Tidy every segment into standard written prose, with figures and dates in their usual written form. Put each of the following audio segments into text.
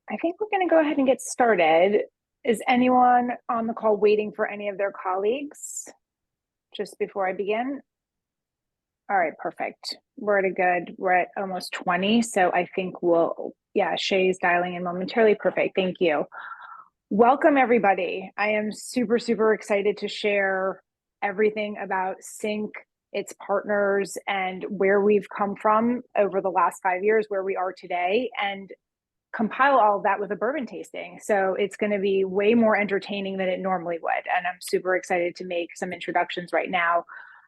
I think we're going to go ahead and get started. Is anyone on the call waiting for any of their colleagues just before I begin? All right, perfect. We're at almost 20. So I think Shay's dialing in momentarily. Perfect. Thank you. Welcome, everybody. I am super, super excited to share everything about CINC, its partners, and where we've come from over the last 5 years, where we are today, and compile all of that with a bourbon tasting. So it's going to be way more entertaining than it normally would. And I'm super excited to make some introductions right now.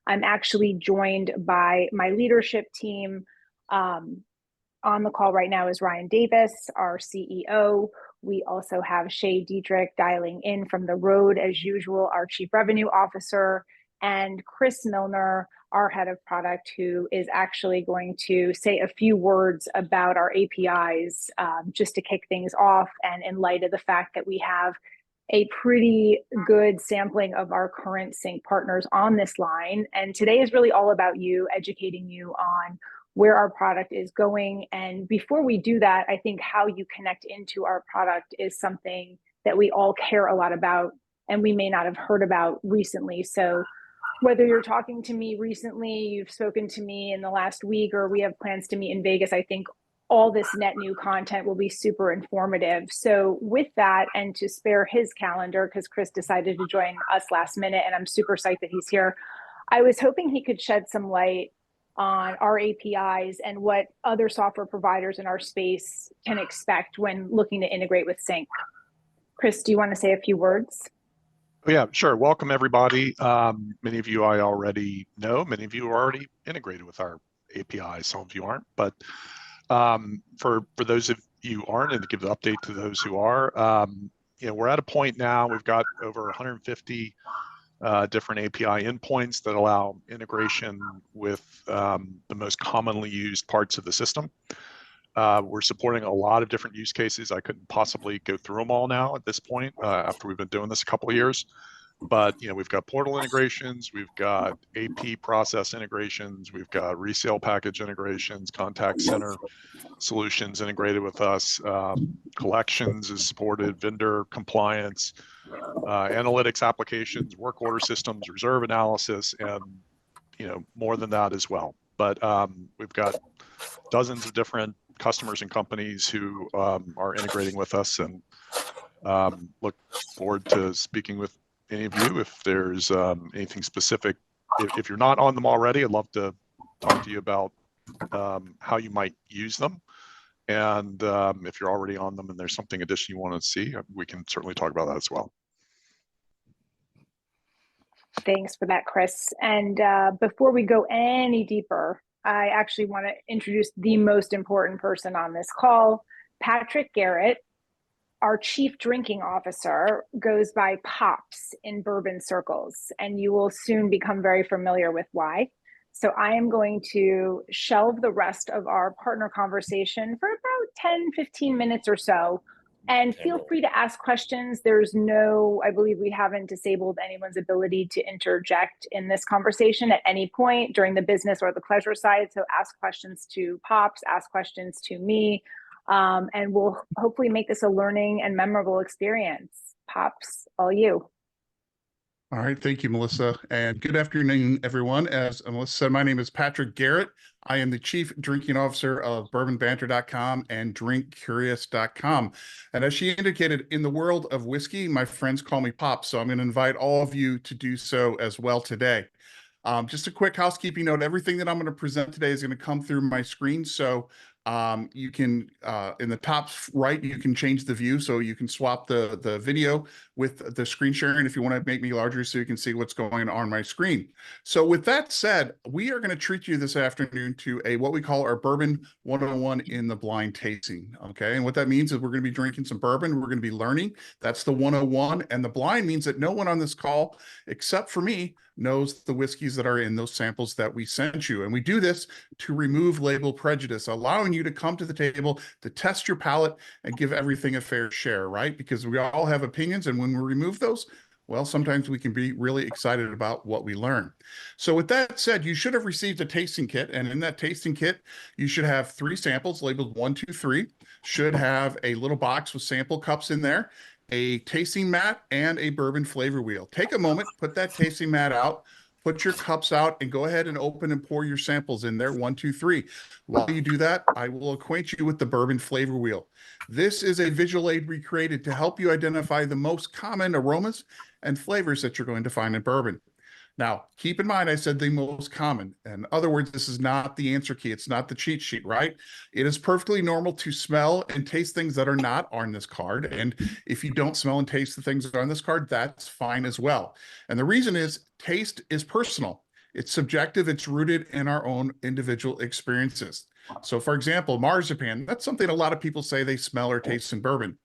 I'm actually joined by my leadership team. On the call right now is Ryan Davis, our CEO. We also have Shay Dietrich dialing in from the road as usual, our Chief Revenue Officer, and Chris Milner, our head of product, who is actually going to say a few words about our APIs just to kick things off. And in light of the fact that we have a pretty good sampling of our current CINC partners on this line. And today is really all about you, educating you on where our product is going. And before we do that, I think how you connect into our product is something that we all care a lot about and we may not have heard about recently. So whether you're talking to me recently, you've spoken to me in the last week, or we have plans to meet in Vegas, I think all this net new content will be super informative. So with that, and to spare his calendar, because Chris decided to join us last minute, and I'm super psyched that he's here, I was hoping he could shed some light on our APIs and what other software providers in our space can expect when looking to integrate with CINC. Chris, do you want to say a few words? Yeah, sure. Welcome, everybody. Many of you I already know. Many of you are already integrated with our APIs. Some of you aren't. But for those of you who aren't, and to give the update to those who are, we're at a point now. We've got over 150 different API endpoints that allow integration with the most commonly used parts of the system. We're supporting a lot of different use cases. I couldn't possibly go through them all now at this point after we've been doing this a couple of years. But we've got portal integrations, we've got AP process integrations, we've got resale package integrations, contact center solutions integrated with us, collections is supported, vendor compliance, analytics applications, work order systems, reserve analysis, and more than that as well. But we've got dozens of different customers and companies who are integrating with us, and look forward to speaking with any of you if there's anything specific. If you're not on them already, I'd love to talk to you about how you might use them. And if you're already on them and there's something additional you want to see, we can certainly talk about that as well. Thanks for that, Chris. And before we go any deeper, I actually want to introduce the most important person on this call. Patrick Garrett, our Chief Drinking Officer, goes by Pops in bourbon circles, and you will soon become very familiar with why. So I am going to shelve the rest of our partner conversation for about 10-15 minutes or so. And feel free to ask questions. I believe we haven't disabled anyone's ability to interject in this conversation at any point during the business or the pleasure side. So ask questions to Pops, ask questions to me, and we'll hopefully make this a learning and memorable experience. Pops, all you. All right. Thank you, Melissa. And good afternoon, everyone. As Melissa said, my name is Patrick Garrett. I am the Chief Drinking Officer of bourbonbanter.com and drinkcurious.com. And as she indicated, in the world of whiskey, my friends call me Pop. So I'm going to invite all of you to do so as well today. Just a quick housekeeping note. Everything that I'm going to present today is going to come through my screen. So you can, in the top right, you can change the view. So you can swap the video with the screen sharing if you want to make me larger so you can see what's going on my screen. So with that said, we are going to treat you this afternoon to what we call our Bourbon 101 in the blind tasting. Okay. And what that means is we're going to be drinking some bourbon. We're going to be learning. That's the 101. And the blind means that no one on this call, except for me, knows the whiskeys that are in those samples that we sent you. And we do this to remove label prejudice, allowing you to come to the table to test your palate and give everything a fair share, right? Because we all have opinions, and when we remove those, well, sometimes we can be really excited about what we learn. So with that said, you should have received a tasting kit, and in that tasting kit, you should have 3 samples labeled 1, 2, 3, should have a little box with sample cups in there, a tasting mat, and a bourbon flavor wheel. Take a moment, put that tasting mat out, put your cups out, and go ahead and open and pour your samples in there, 1, 2, 3. While you do that, I will acquaint you with the bourbon flavor wheel. This is a visual aid recreated to help you identify the most common aromas and flavors that you're going to find in bourbon. Now, keep in mind, I said the most common. In other words, this is not the answer key. It's not the cheat sheet, right? It is perfectly normal to smell and taste things that are not on this card. And if you don't smell and taste the things that are on this card, that's fine as well. And the reason is taste is personal. It's subjective. It's rooted in our own individual experiences. So for example, marzipan, that's something a lot of people say they smell or taste in bourbon.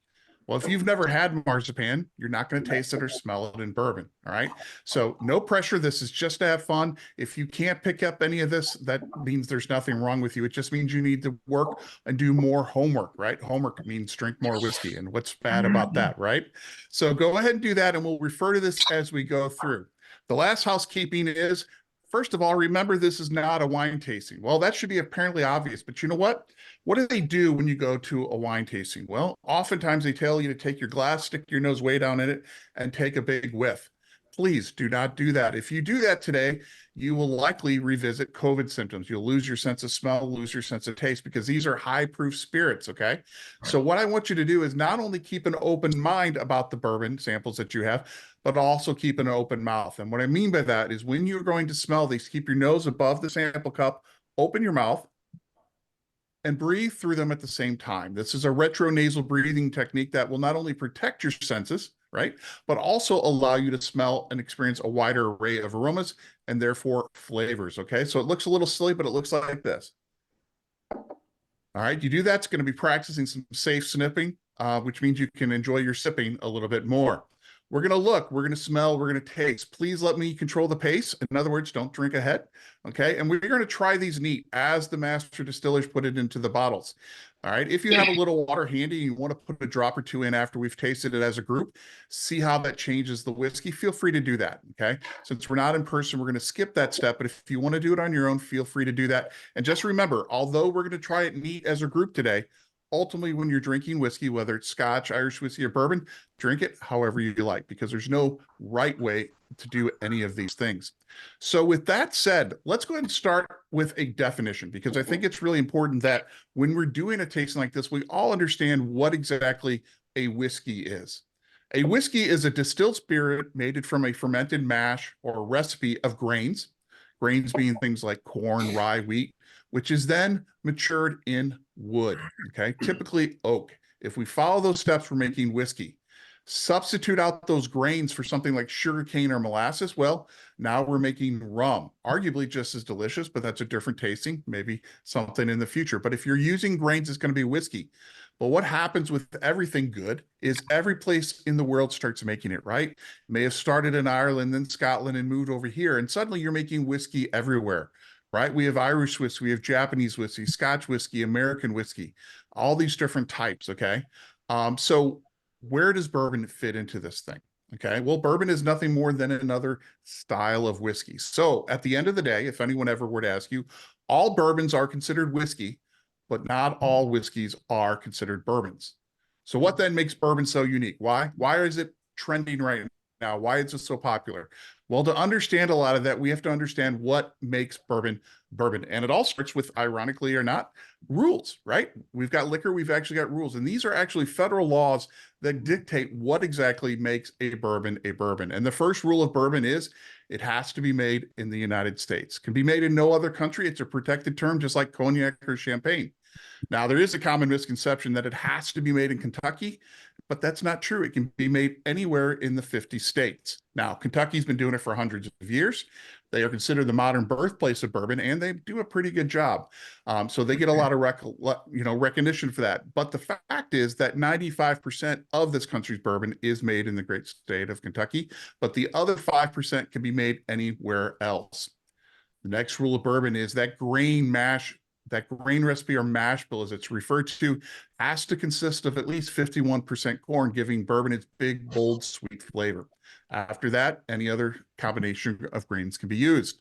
Well, if you've never had marzipan, you're not going to taste it or smell it in bourbon. All right. So no pressure. This is just to have fun. If you can't pick up any of this, that means there's nothing wrong with you. It just means you need to work and do more homework, right? Homework means drink more whiskey. And what's bad about that, right? So go ahead and do that. And we'll refer to this as we go through. The last housekeeping is, first of all, remember this is not a wine tasting. Well, that should be apparently obvious, but you know what? What do they do when you go to a wine tasting? Well, oftentimes they tell you to take your glass, stick your nose way down in it, and take a big whiff. Please do not do that. If you do that today, you will likely revisit COVID symptoms. You'll lose your sense of smell, lose your sense of taste, because these are high-proof spirits, okay? So what I want you to do is not only keep an open mind about the bourbon samples that you have, but also keep an open mouth. And what I mean by that is when you're going to smell these, keep your nose above the sample cup, open your mouth, and breathe through them at the same time. This is a retronasal breathing technique that will not only protect your senses, right, but also allow you to smell and experience a wider array of aromas and therefore flavors, okay? So it looks a little silly, but it looks like this. All right, you do that, it's going to be practicing some safe snipping, which means you can enjoy your sipping a little bit more. We're going to look, we're going to smell, we're going to taste. Please let me control the pace. In other words, don't drink ahead. Okay. And we're going to try these neat as the master distillers put it into the bottles. All right. If you have a little water handy, you want to put a drop or 2 in after we've tasted it as a group, see how that changes the whiskey. Feel free to do that. Okay. Since we're not in person, we're going to skip that step. But if you want to do it on your own, feel free to do that. And just remember, although we're going to try it neat as a group today, ultimately, when you're drinking whiskey, whether it's Scotch, Irish whiskey, or bourbon, drink it however you like, because there's no right way to do any of these things. So with that said, let's go ahead and start with a definition, because I think it's really important that when we're doing a tasting like this, we all understand what exactly a whiskey is. A whiskey is a distilled spirit made from a fermented mash or recipe of grains being things like corn, rye, wheat, which is then matured in wood, okay? Typically oak. If we follow those steps, we're making whiskey. Substitute out those grains for something like sugarcane or molasses, well, now we're making rum. Arguably just as delicious, but that's a different tasting, maybe something in the future. But if you're using grains, it's going to be whiskey. But what happens with everything good is every place in the world starts making it, right? It may have started in Ireland, then Scotland, and moved over here, and suddenly you're making whiskey everywhere, right? We have Irish whiskey, we have Japanese whiskey, Scotch whiskey, American whiskey, all these different types, okay? So where does bourbon fit into this thing? Okay, well, bourbon is nothing more than another style of whiskey. So at the end of the day, if anyone ever were to ask you, all bourbons are considered whiskey, but not all whiskeys are considered bourbons. So what then makes bourbon so unique? Why is it trending right now? Why is it so popular? Well, to understand a lot of that, we have to understand what makes bourbon bourbon. And it all starts with, ironically or not, rules, right? We've got liquor, we've actually got rules. And these are actually federal laws that dictate what exactly makes a bourbon a bourbon. And the first rule of bourbon is it has to be made in the United States. Can be made in no other country. It's a protected term, just like cognac or champagne. Now, there is a common misconception that it has to be made in Kentucky, but that's not true. It can be made anywhere in the 50 states. Now, Kentucky's been doing it for hundreds of years. They are considered the modern birthplace of bourbon, and they do a pretty good job. So they get a lot of recognition for that. But the fact is that 95% of this country's bourbon is made in the great state of Kentucky, but the other 5% can be made anywhere else. The next rule of bourbon is that grain mash that grain recipe, or mash bill as it's referred to, has to consist of at least 51% corn, giving bourbon its big, bold, sweet flavor. After that, any other combination of grains can be used.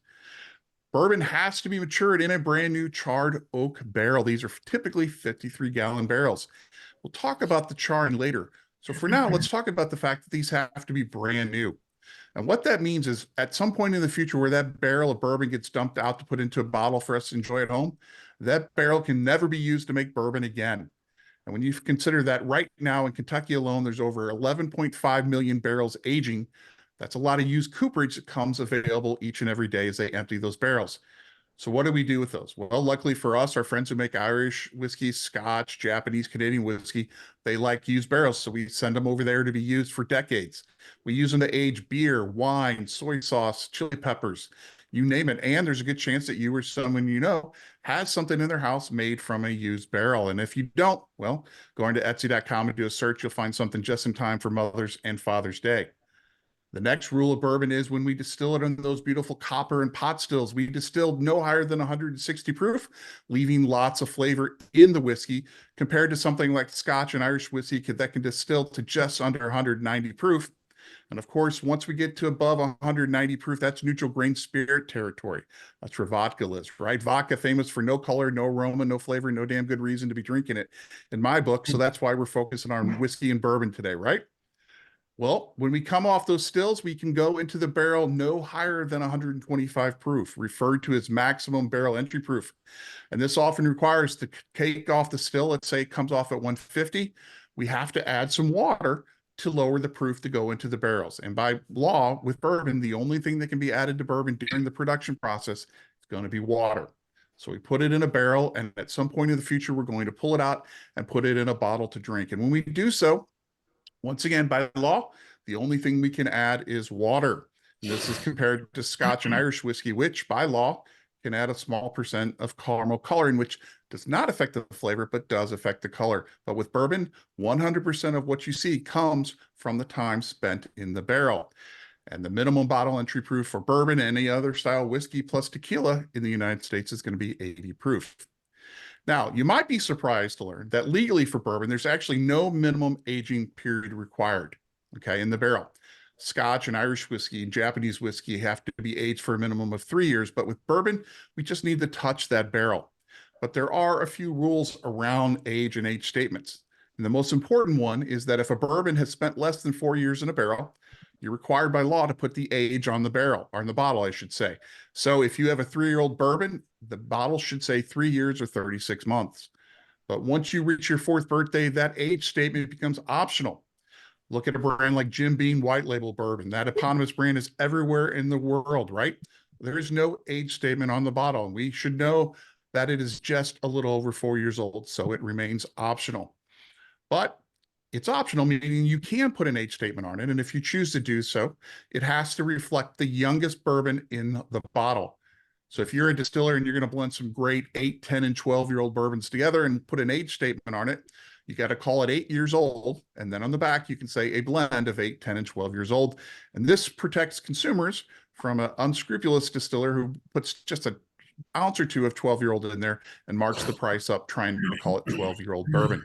Bourbon has to be matured in a brand new charred oak barrel. These are typically 53-gallon barrels. We'll talk about the charring later. So for now, let's talk about the fact that these have to be brand new. And what that means is at some point in the future where that barrel of bourbon gets dumped out to put into a bottle for us to enjoy at home, that barrel can never be used to make bourbon again. And when you consider that right now in Kentucky alone, there's over 11.5 million barrels aging. That's a lot of used cooperage that comes available each and every day as they empty those barrels. So what do we do with those? Well, luckily for us, our friends who make Irish whiskey, Scotch, Japanese, Canadian whiskey, they like used barrels. So we send them over there to be used for decades. We use them to age beer, wine, soy sauce, chili peppers, you name it. And there's a good chance that you or someone you know has something in their house made from a used barrel. And if you don't, well, going to Etsy.com and do a search, you'll find something just in time for Mother's and Father's Day. The next rule of bourbon is when we distill it in those beautiful copper and pot stills, we distilled no higher than 160 proof, leaving lots of flavor in the whiskey, compared to something like Scotch and Irish whiskey that can distill to just under 190 proof. And of course, once we get to above 190 proof, that's neutral grain spirit territory. That's where vodka lives, right? Vodka famous for no color, no aroma, no flavor, no damn good reason to be drinking it in my book. So that's why we're focusing on whiskey and bourbon today, right? Well, when we come off those stills, we can go into the barrel no higher than 125 proof, referred to as maximum barrel entry proof. And this often requires to take off the still. Let's say it comes off at 150. We have to add some water to lower the proof to go into the barrels. And by law, with bourbon, the only thing that can be added to bourbon during the production process is going to be water. So we put it in a barrel, and at some point in the future, we're going to pull it out and put it in a bottle to drink. And when we do so, once again, by law, the only thing we can add is water. And this is compared to Scotch and Irish whiskey, which by law can add a small percent of caramel coloring, which does not affect the flavor, but does affect the color. But with bourbon, 100% of what you see comes from the time spent in the barrel. And the minimum bottle entry proof for bourbon and any other style whiskey plus tequila in the United States is going to be 80 proof. Now, you might be surprised to learn that legally for bourbon, there's actually no minimum aging period required, okay, in the barrel. Scotch and Irish whiskey and Japanese whiskey have to be aged for a minimum of 3 years, but with bourbon, we just need to touch that barrel. But there are a few rules around age and age statements. And the most important one is that if a bourbon has spent less than 4 years in a barrel, you're required by law to put the age on the barrel, or on the bottle, I should say. So if you have a 3-year-old bourbon, the bottle should say 3 years or 36 months. But once you reach your 4th birthday, that age statement becomes optional. Look at a brand like Jim Beam White Label Bourbon. That eponymous brand is everywhere in the world, right? There is no age statement on the bottle. And we should know that it is just a little over 4 years old, so it remains optional. But it's optional, meaning you can put an age statement on it. And if you choose to do so, it has to reflect the youngest bourbon in the bottle. So if you're a distiller and you're going to blend some great 8, 10, and 12-year-old bourbons together and put an age statement on it, you got to call it 8 years old. And then on the back, you can say a blend of 8, 10, and 12 years old. And this protects consumers from an unscrupulous distiller who puts just an ounce or two of 12-year-old in there and marks the price up trying to call it 12-year-old bourbon.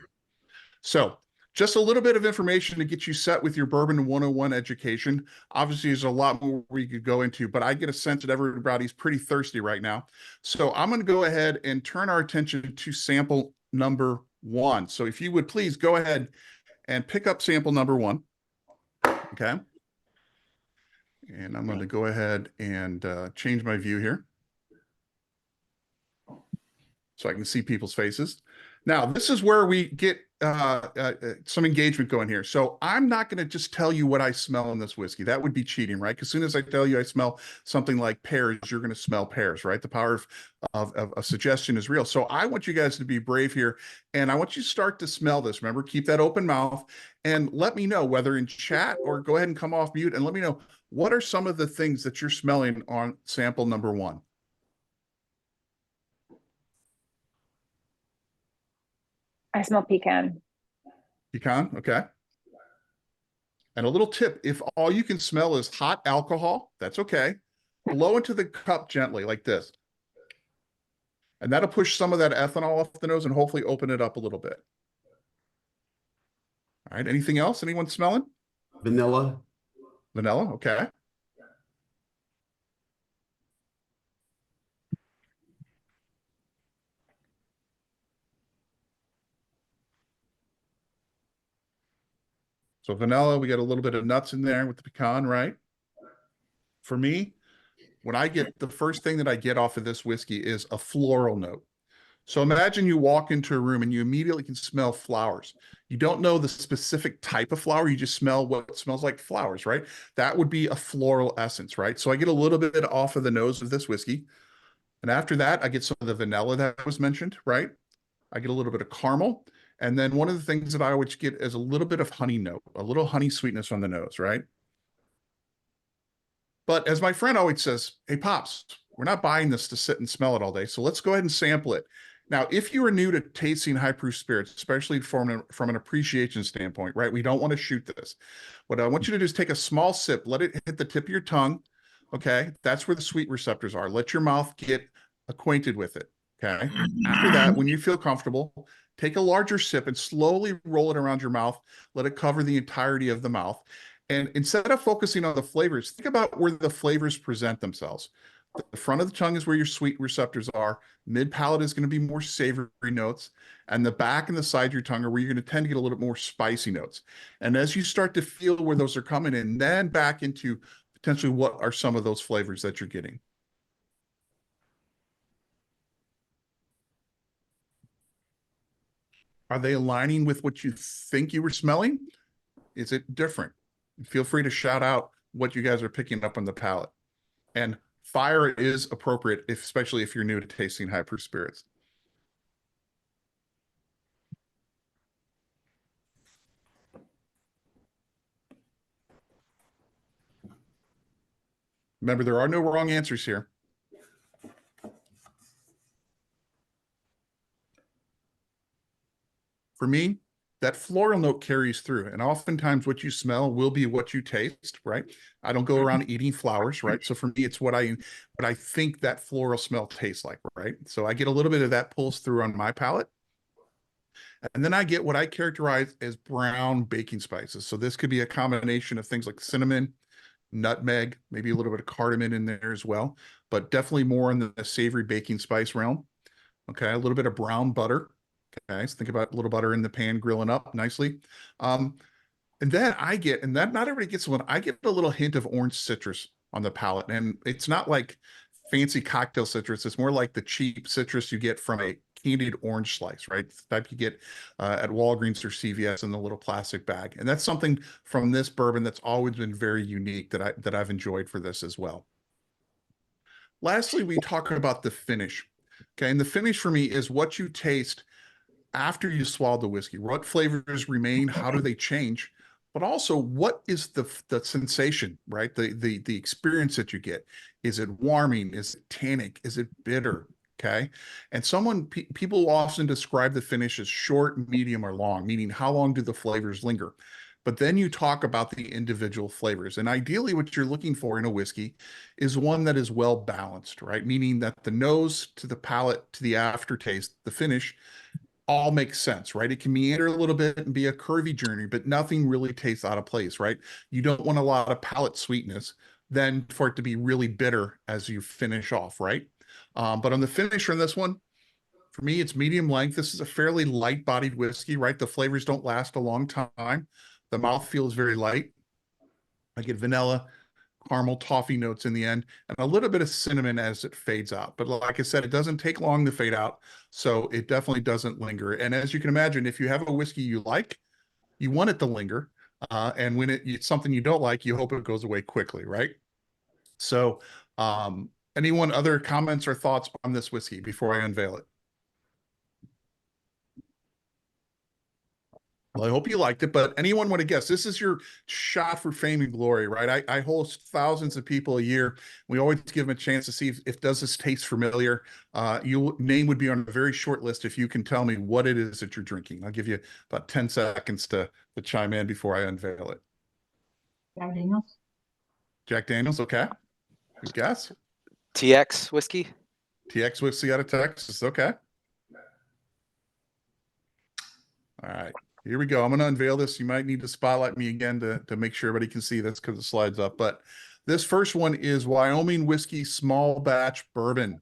So just a little bit of information to get you set with your Bourbon 101 education. Obviously, there's a lot more we could go into, but I get a sense that everybody's pretty thirsty right now. So I'm going to go ahead and turn our attention to sample number 1. So if you would please go ahead and pick up sample number 1. Okay. And I'm going to go ahead and change my view here so I can see people's faces. Now, this is where we get some engagement going here. So I'm not going to just tell you what I smell in this whiskey. That would be cheating, right? As soon as I tell you I smell something like pears, you're going to smell pears, right? The power of a suggestion is real. So I want you guys to be brave here, and I want you to start to smell this. Remember, keep that open mouth, and let me know, whether in chat or go ahead and come off mute, and let me know, what are some of the things that you're smelling on sample number 1? I smell pecan. Pecan, okay. And a little tip, if all you can smell is hot alcohol, that's okay. Blow into the cup gently like this. And that'll push some of that ethanol off the nose and hopefully open it up a little bit. All right, anything else? Anyone smelling? Vanilla. Vanilla, okay. So vanilla, we got a little bit of nuts in there with the pecan, right? For me, when I get the first thing that I get off of this whiskey is a floral note. So imagine you walk into a room and you immediately can smell flowers. You don't know the specific type of flower, you just smell what smells like flowers, right? That would be a floral essence, right? So I get a little bit off of the nose of this whiskey. And after that, I get some of the vanilla that was mentioned, right? I get a little bit of caramel. And then one of the things that I always get is a little bit of honey note, a little honey sweetness on the nose, right? But as my friend always says, hey, Pops, we're not buying this to sit and smell it all day. So let's go ahead and sample it. Now, if you are new to tasting high proof spirits, especially from an appreciation standpoint, right? We don't want to shoot this. What I want you to do is take a small sip, let it hit the tip of your tongue. Okay. That's where the sweet receptors are. Let your mouth get acquainted with it. Okay. After that, when you feel comfortable, take a larger sip and slowly roll it around your mouth. Let it cover the entirety of the mouth. And instead of focusing on the flavors, think about where the flavors present themselves. The front of the tongue is where your sweet receptors are. Mid palate is going to be more savory notes. And the back and the side of your tongue are where you're going to tend to get a little bit more spicy notes. And as you start to feel where those are coming in, then back into potentially what are some of those flavors that you're getting. Are they aligning with what you think you were smelling? Is it different? Feel free to shout out what you guys are picking up on the palate. And fire is appropriate, especially if you're new to tasting high proof spirits. Remember, there are no wrong answers here. For me, that floral note carries through, and oftentimes what you smell will be what you taste, right? I don't go around eating flowers, right? So for me, it's what I think that floral smell tastes like, right? So I get a little bit of that pulls through on my palate. And then I get what I characterize as brown baking spices. So this could be a combination of things like cinnamon, nutmeg, maybe a little bit of cardamom in there as well, but definitely more in the savory baking spice realm. Okay, a little bit of brown butter. Okay, so think about a little butter in the pan grilling up nicely. And then I get, and that not everybody gets one, I get a little hint of orange citrus on the palate. And it's not like fancy cocktail citrus. It's more like the cheap citrus you get from a candied orange slice, right? The type you get at Walgreens or CVS in the little plastic bag. And that's something from this bourbon that's always been very unique that I've enjoyed for this as well. Lastly, we talk about the finish. Okay, and the finish for me is what you taste after you swallow the whiskey. What flavors remain? How do they change? But also, what is the sensation, right? The experience that you get. Is it warming? Is it tannic? Is it bitter? Okay. And people often describe the finish as short, medium, or long, meaning how long do the flavors linger? But then you talk about the individual flavors. And ideally, what you're looking for in a whiskey is one that is well balanced, right? Meaning that the nose to the palate to the aftertaste, the finish, all makes sense, right? It can meander a little bit and be a curvy journey, but nothing really tastes out of place, right? You don't want a lot of palate sweetness then for it to be really bitter as you finish off, right? But on the finish from this one, for me, it's medium length. This is a fairly light-bodied whiskey, right? The flavors don't last a long time. The mouth feels very light. I get vanilla, caramel, toffee notes in the end, and a little bit of cinnamon as it fades out. But like I said, it doesn't take long to fade out, so it definitely doesn't linger. And as you can imagine, if you have a whiskey you like, you want it to linger. And when it's something you don't like, you hope it goes away quickly, right? So anyone other comments or thoughts on this whiskey before I unveil it? Well, I hope you liked it, but anyone want to guess? This is your shot for fame and glory, right? I host thousands of people a year. We always give them a chance to see if does this taste familiar. Your name would be on a very short list if you can tell me what it is that you're drinking. I'll give you about 10 seconds to chime in before I unveil it. Jack Daniels. Jack Daniels, okay. Good guess. TX whiskey. TX whiskey out of Texas. Okay. All right. Here we go. I'm going to unveil this. You might need to spotlight me again to make sure everybody can see this because the slide's up. But this first one is Wyoming Whiskey Small Batch Bourbon.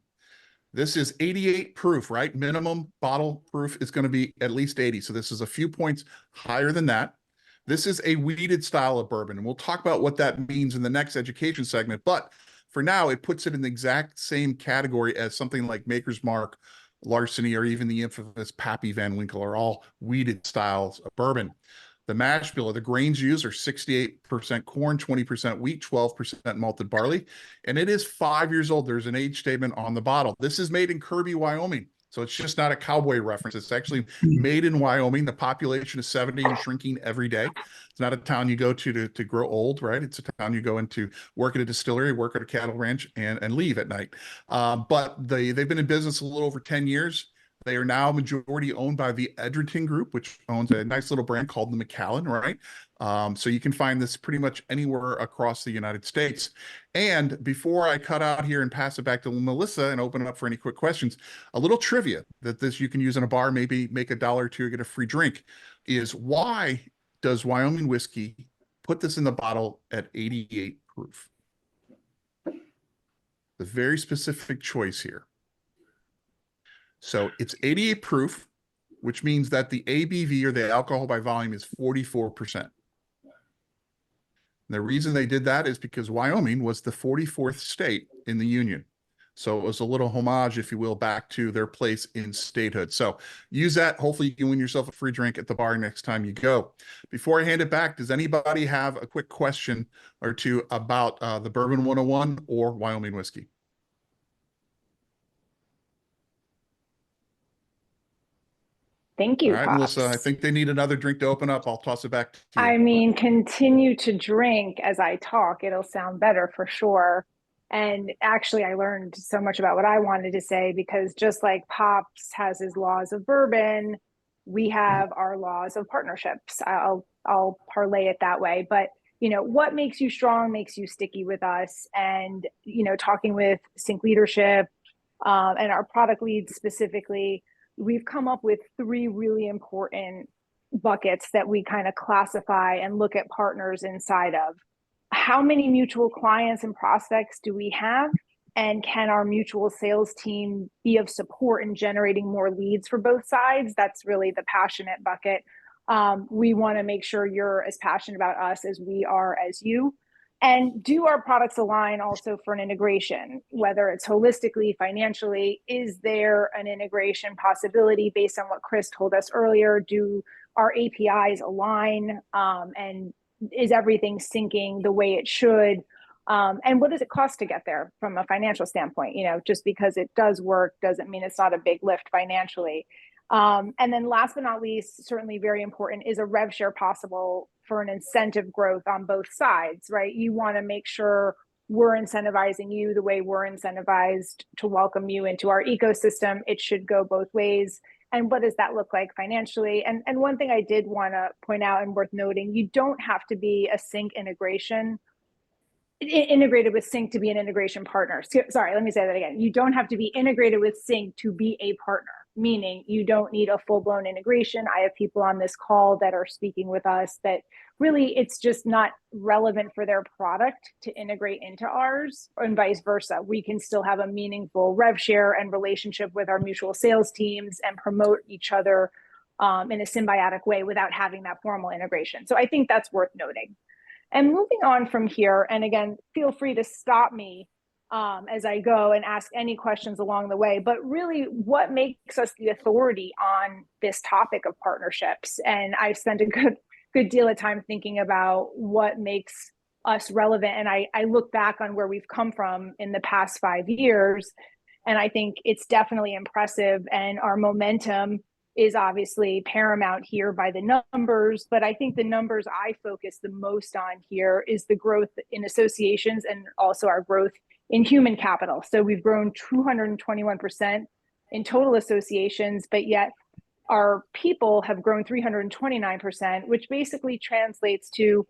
This is 88 proof, right? Minimum bottle proof is going to be at least 80. So this is a few points higher than that. This is a weeded style of bourbon, and we'll talk about what that means in the next education segment. But for now, it puts it in the exact same category as something like Maker's Mark, Larceny, or even the infamous Pappy Van Winkle are all weeded styles of bourbon. The mash bill, the grains used are 68% corn, 20% wheat, 12% malted barley, and it is 5 years old. There's an age statement on the bottle. This is made in Kirby, Wyoming. So it's just not a cowboy reference. It's actually made in Wyoming. The population is 70 and shrinking every day. It's not a town you go to grow old, right? It's a town you go into, work at a distillery, work at a cattle ranch, and leave at night. But they've been in business a little over 10 years. They are now majority owned by the Edgerton Group, which owns a nice little brand called the Macallan, right? So you can find this pretty much anywhere across the United States. And before I cut out here and pass it back to Melissa and open it up for any quick questions, a little trivia that this you can use in a bar, maybe make $1 or $2 or get a free drink, is why does Wyoming Whiskey put this in the bottle at 88 proof? The very specific choice here. So it's 88 proof, which means that the ABV, or the alcohol by volume, is 44%. And the reason they did that is because Wyoming was the 44th state in the Union. So it was a little homage, if you will, back to their place in statehood. So use that. Hopefully you can win yourself a free drink at the bar next time you go. Before I hand it back, does anybody have a quick question or two about the Bourbon 101 or Wyoming whiskey? Thank you, All right, Pops. Melissa, I think they need another drink to open up. I'll toss it back to you. I mean, continue to drink as I talk. It'll sound better for sure. And actually, I learned so much about what I wanted to say, because just like Pops has his laws of bourbon, we have our laws of partnerships. I'll parlay it that way. But you know, what makes you strong makes you sticky with us. And you know, talking with CINC leadership and our product leads specifically, we've come up with 3 really important buckets that we kind of classify and look at partners inside of. How many mutual clients and prospects do we have? And can our mutual sales team be of support in generating more leads for both sides? That's really the passionate bucket. We want to make sure you're as passionate about us as we are as you. And do our products align also for an integration, whether it's holistically, financially? Is there an integration possibility based on what Chris told us earlier? Do our APIs align? And is everything syncing the way it should? And what does it cost to get there from a financial standpoint? You know, just because it does work doesn't mean it's not a big lift financially. And then last but not least, certainly very important, is a rev share possible for an incentive growth on both sides, right? You want to make sure we're incentivizing you the way we're incentivized to welcome you into our ecosystem. It should go both ways. And what does that look like financially? And one thing I did want to point out and worth noting, you don't have to be a CINC integration integrated with CINC to be an integration partner. Sorry, let me say that again. You don't have to be integrated with CINC to be a partner, meaning you don't need a full-blown integration. I have people on this call that are speaking with us that really it's just not relevant for their product to integrate into ours, and vice versa. We can still have a meaningful rev share and relationship with our mutual sales teams and promote each other in a symbiotic way without having that formal integration. So I think that's worth noting. And moving on from here, and again, feel free to stop me as I go and ask any questions along the way, but really what makes us the authority on this topic of partnerships? And I've spent a good deal of time thinking about what makes us relevant. And I look back on where we've come from in the past 5 years, and I think it's definitely impressive. And our momentum is obviously paramount here by the numbers, but I think the numbers I focus the most on here is the growth in associations and also our growth in human capital. So we've grown 221% in total associations, but yet our people have grown 329%, which basically translates to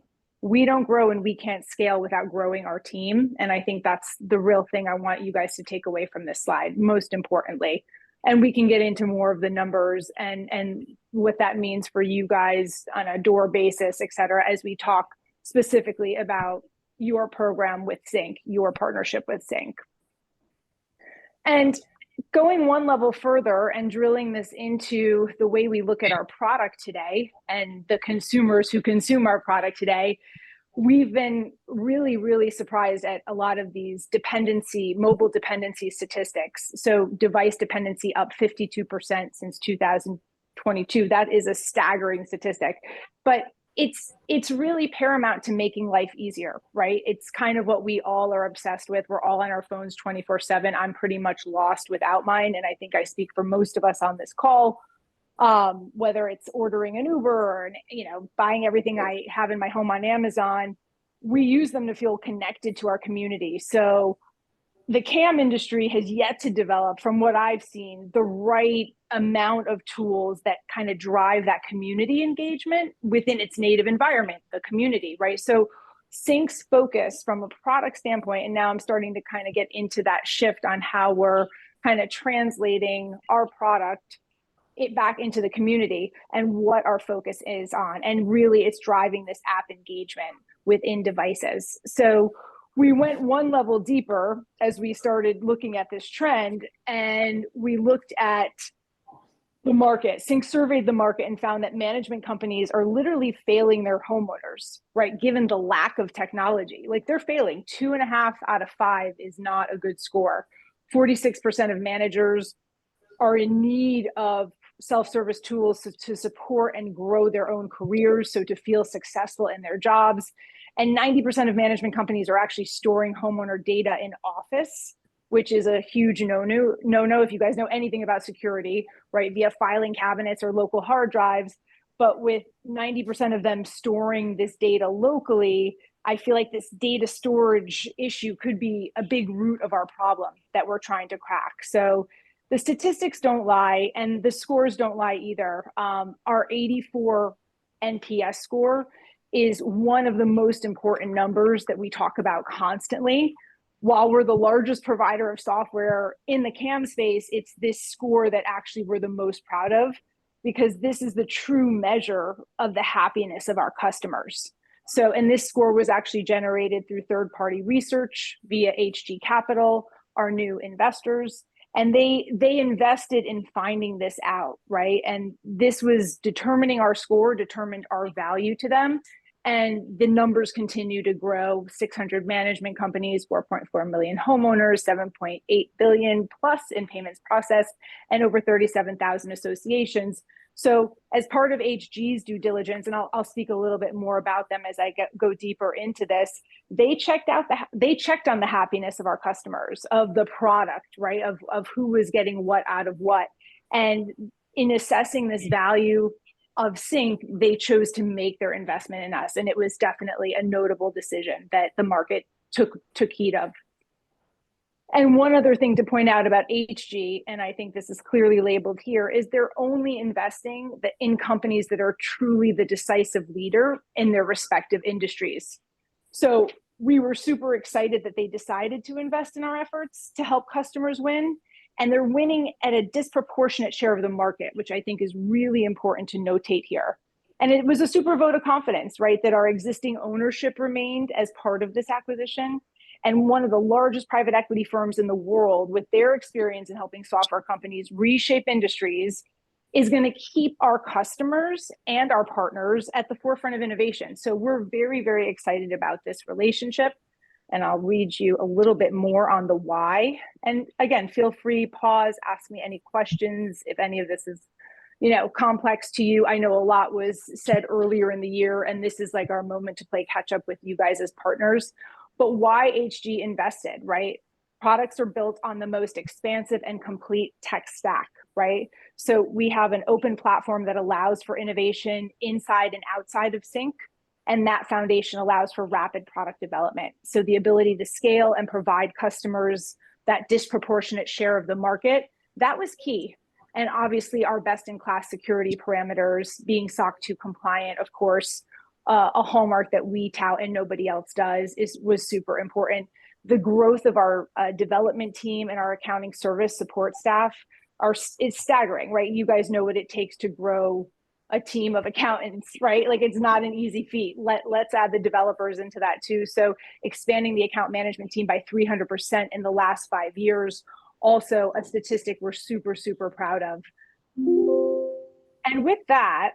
we don't grow and we can't scale without growing our team. And I think that's the real thing I want you guys to take away from this slide, most importantly. And we can get into more of the numbers and what that means for you guys on a door basis, et cetera, as we talk specifically about your program with CINC, your partnership with CINC. And going one level further and drilling this into the way we look at our product today and the consumers who consume our product today, we've been really, really surprised at a lot of these mobile dependency statistics. So device dependency up 52% since 2022. That is a staggering statistic, but it's really paramount to making life easier, right? It's kind of what we all are obsessed with. We're all on our phones 24/7. I'm pretty much lost without mine. And I think I speak for most of us on this call, whether it's ordering an Uber or, buying everything I have in my home on Amazon, we use them to feel connected to our community. So the CAM industry has yet to develop, from what I've seen, the right amount of tools that kind of drive that community engagement within its native environment, the community, right? So CINC's focus from a product standpoint, and now I'm starting to kind of get into that shift on how we're kind of translating our product it back into the community and what our focus is on. And really it's driving this app engagement within devices. So we went one level deeper as we started looking at this trend, and we looked at the market. CINC surveyed the market and found that management companies are literally failing their homeowners, right? Given the lack of technology, like they're failing. 2.5 out of 5 is not a good score. 46% of managers are in need of self-service tools to support and grow their own careers, so to feel successful in their jobs. And 90% of management companies are actually storing homeowner data in Office, which is a huge no-no if you guys know anything about security, right? Via filing cabinets or local hard drives. But with 90% of them storing this data locally, I feel like this data storage issue could be a big root of our problem that we're trying to crack. So the statistics don't lie and the scores don't lie either. Our 84 NPS score is one of the most important numbers that we talk about constantly. While we're the largest provider of software in the CAM space, it's this score that actually we're the most proud of, because this is the true measure of the happiness of our customers. So, and this score was actually generated through third-party research via HG Capital, our new investors, and they invested in finding this out, right? And this was determining our score, determined our value to them. And the numbers continue to grow. 600 management companies, 4.4 million homeowners, 7.8 billion plus in payments processed, and over 37,000 associations. So as part of HG's due diligence, and I'll speak a little bit more about them as I go deeper into this, they checked on the happiness of our customers, of the product, right? Of who was getting what out of what. And in assessing this value of CINC, they chose to make their investment in us. And it was definitely a notable decision that the market took heed of. And one other thing to point out about HG, and I think this is clearly labeled here, is they're only investing in companies that are truly the decisive leader in their respective industries. So we were super excited that they decided to invest in our efforts to help customers win. And they're winning at a disproportionate share of the market, which I think is really important to notate here. And it was a super vote of confidence, right? That our existing ownership remained as part of this acquisition. And one of the largest private equity firms in the world, with their experience in helping software companies reshape industries, is going to keep our customers and our partners at the forefront of innovation. So we're very, very excited about this relationship. And I'll read you a little bit more on the why. And again, feel free, pause, ask me any questions if any of this is, complex to you. I know a lot was said earlier in the year, and this is like our moment to play catch up with you guys as partners. But why HG invested, right? Products are built on the most expansive and complete tech stack, right? So we have an open platform that allows for innovation inside and outside of CINC. And that foundation allows for rapid product development. So the ability to scale and provide customers that disproportionate share of the market, that was key. And obviously our best-in-class security parameters, being SOC 2 compliant, of course, a hallmark that we tout and nobody else does, was super important. The growth of our development team and our accounting service support staff is staggering, right? You guys know what it takes to grow a team of accountants, right? Like, it's not an easy feat. Let's add the developers into that too. So expanding the account management team by 300% in the last 5 years, also a statistic we're super, super proud of. And with that,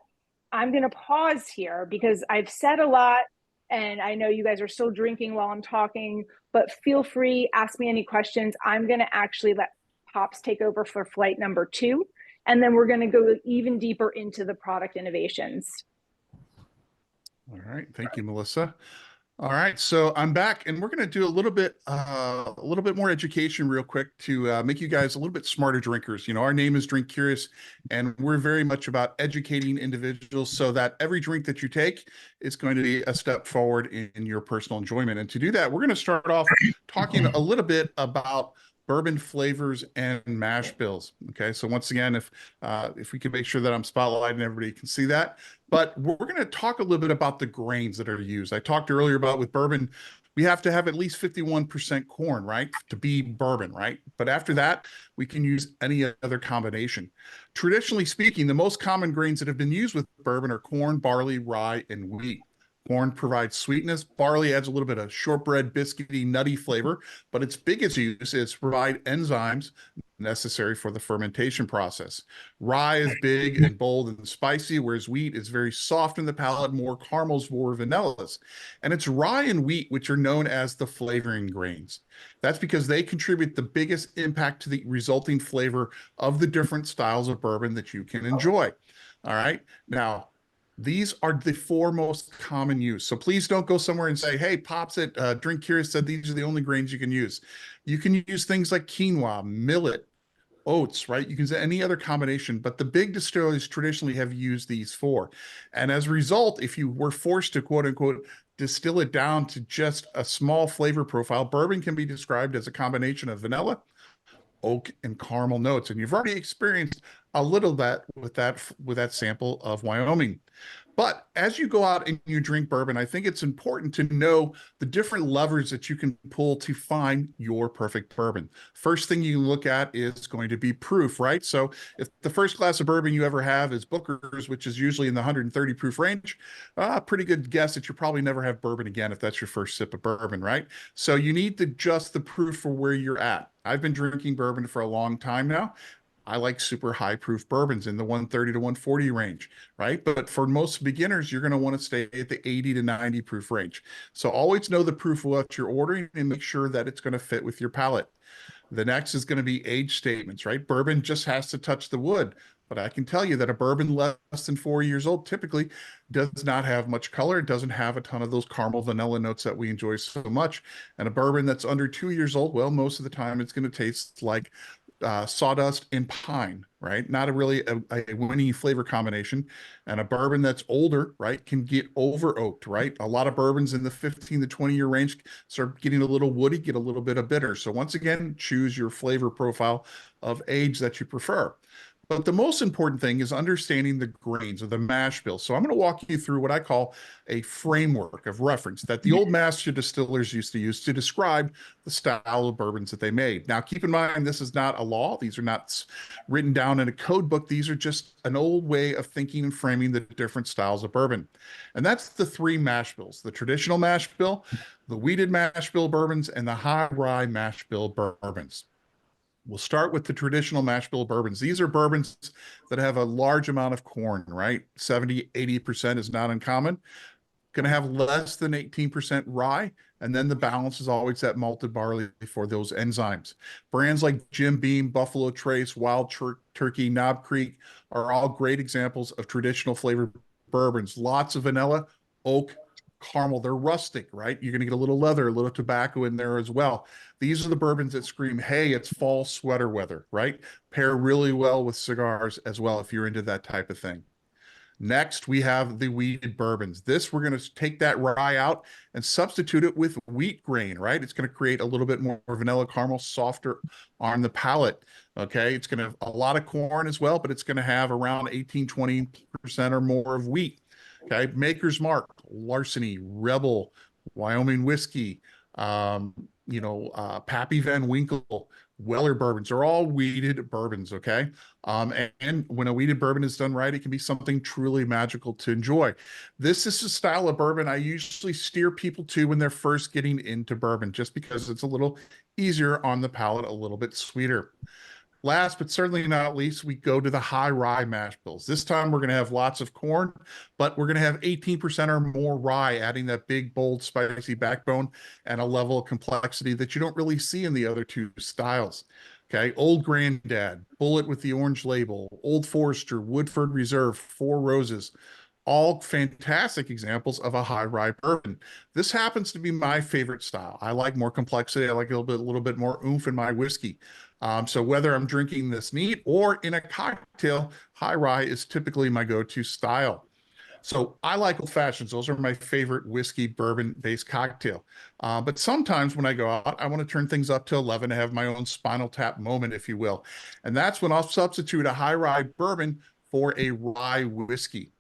I'm going to pause here because I've said a lot and I know you guys are still drinking while I'm talking, but feel free, ask me any questions. I'm going to actually let Pops take over for flight number 2. And then we're going to go even deeper into the product innovations. All right. Thank you, Melissa. All right, so I'm back, and we're going to do a little bit more education real quick to make you guys a little bit smarter drinkers. You know, our name is Drink Curious, and we're very much about educating individuals so that every drink that you take is going to be a step forward in your personal enjoyment. And to do that, we're going to start off talking a little bit about bourbon flavors and mash bills. Okay, so once again, if we can make sure that I'm spotlighting, everybody can see that. But we're going to talk a little bit about the grains that are used. I talked earlier about with bourbon, we have to have at least 51% corn, right, to be bourbon, right? But after that, we can use any other combination. Traditionally speaking, the most common grains that have been used with bourbon are corn, barley, rye, and wheat. Corn provides sweetness. Barley adds a little bit of shortbread, biscuity, nutty flavor, but its biggest use is to provide enzymes necessary for the fermentation process. Rye is big and bold and spicy, whereas wheat is very soft in the palate, more caramels, more vanillas. And it's rye and wheat which are known as the flavoring grains. That's because they contribute the biggest impact to the resulting flavor of the different styles of bourbon that you can enjoy. All right. Now, these are the 4 most common use. So please don't go somewhere and say, hey, Pops at Drink Curious said these are the only grains you can use. You can use things like quinoa, millet, oats, right? You can use any other combination, but the big distilleries traditionally have used these 4. And as a result, if you were forced to quote unquote distill it down to just a small flavor profile, bourbon can be described as a combination of vanilla, oak, and caramel notes. And you've already experienced a little of that with that sample of Wyoming. But as you go out and you drink bourbon, I think it's important to know the different levers that you can pull to find your perfect bourbon. First thing you look at is going to be proof, right? So if the first glass of bourbon you ever have is Booker's, which is usually in the 130 proof range, pretty good guess that you probably never have bourbon again if that's your first sip of bourbon, right? So you need to adjust the proof for where you're at. I've been drinking bourbon for a long time now. I like super high proof bourbons in the 130 to 140 range, right? But for most beginners, you're going to want to stay at the 80 to 90 proof range. So always know the proof of what you're ordering and make sure that it's going to fit with your palate. The next is going to be age statements, right? Bourbon just has to touch the wood. But I can tell you that a bourbon less than 4 years old typically does not have much color. It doesn't have a ton of those caramel vanilla notes that we enjoy so much. And a bourbon that's under 2 years old, well, most of the time it's going to taste like sawdust and pine, right? Not a really a winning flavor combination. And a bourbon that's older, right, can get over oaked, right? A lot of bourbons in the 15 to 20 year range start getting a little woody, get a little bit of bitter. So once again, choose your flavor profile of age that you prefer. But the most important thing is understanding the grains of the mash bill. So I'm going to walk you through what I call a framework of reference that the old master distillers used to use to describe the style of bourbons that they made. Now, keep in mind, this is not a law. These are not written down in a code book. These are just an old way of thinking and framing the different styles of bourbon. And that's the 3 mash bills: the traditional mash bill, the wheated mash bill bourbons, and the high rye mash bill bourbons. We'll start with the traditional mash bill bourbons. These are bourbons that have a large amount of corn, right? 70, 80% is not uncommon. Going to have less than 18% rye, and then the balance is always that malted barley for those enzymes. Brands like Jim Beam, Buffalo Trace, Wild Turkey, Knob Creek are all great examples of traditional flavored bourbons. Lots of vanilla, oak, caramel. They're rustic, right? You're going to get a little leather, a little tobacco in there as well. These are the bourbons that scream, hey, it's fall sweater weather, right? Pair really well with cigars as well if you're into that type of thing. Next, we have the wheated bourbons. This, we're going to take that rye out and substitute it with wheat grain, right? It's going to create a little bit more vanilla caramel, softer on the palate, okay? It's going to have a lot of corn as well, but it's going to have around 18, 20% or more of wheat. Okay. Maker's Mark, Larceny, Rebel, Wyoming Whiskey, Pappy Van Winkle, Weller bourbons are all weeded bourbons. Okay. And when a weeded bourbon is done right, it can be something truly magical to enjoy. This is a style of bourbon I usually steer people to when they're first getting into bourbon, just because it's a little easier on the palate, a little bit sweeter. Last but certainly not least, we go to the high rye mash bills. This time we're going to have lots of corn, but we're going to have 18% or more rye, adding that big, bold, spicy backbone and a level of complexity that you don't really see in the other two styles. Okay, Old Granddad, Bullet with the orange label, Old Forester, Woodford Reserve, Four Roses, all fantastic examples of a high rye bourbon. This happens to be my favorite style. I like more complexity. I like a little bit more oomph in my whiskey. So whether I'm drinking this neat or in a cocktail, high rye is typically my go-to style. So I like old fashions. Those are my favorite whiskey bourbon based cocktail. But sometimes when I go out, I want to turn things up to 11 to have my own Spinal Tap moment, if you will. And that's when I'll substitute a high rye bourbon for a rye whiskey.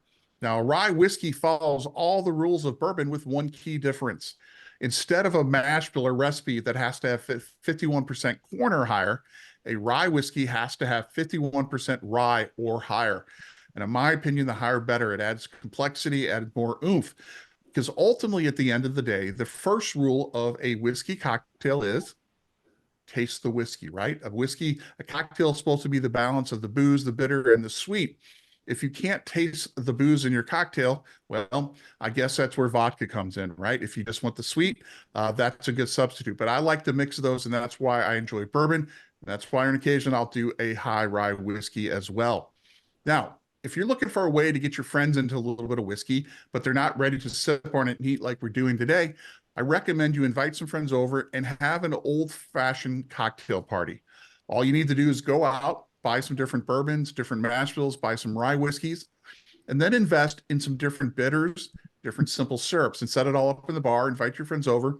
Now, a rye whiskey follows all the rules of bourbon with one key difference. Instead of a mash bill or recipe that has to have 51% corn or higher, a rye whiskey has to have 51% rye or higher. And in my opinion, the higher better. It adds complexity, adds more oomph. Because ultimately, at the end of the day, the first rule of a whiskey cocktail is taste the whiskey, right? A cocktail is supposed to be the balance of the booze, the bitter, and the sweet. If you can't taste the booze in your cocktail, well, I guess that's where vodka comes in, right? If you just want the sweet, that's a good substitute. But I like to mix those, and that's why I enjoy bourbon. That's why on occasion I'll do a high rye whiskey as well. Now, if you're looking for a way to get your friends into a little bit of whiskey, but they're not ready to sip on it neat like we're doing today, I recommend you invite some friends over and have an old-fashioned cocktail party. All you need to do is go out, buy some different bourbons, different mash bills, buy some rye whiskeys, and then invest in some different bitters, different simple syrups, and set it all up in the bar. Invite your friends over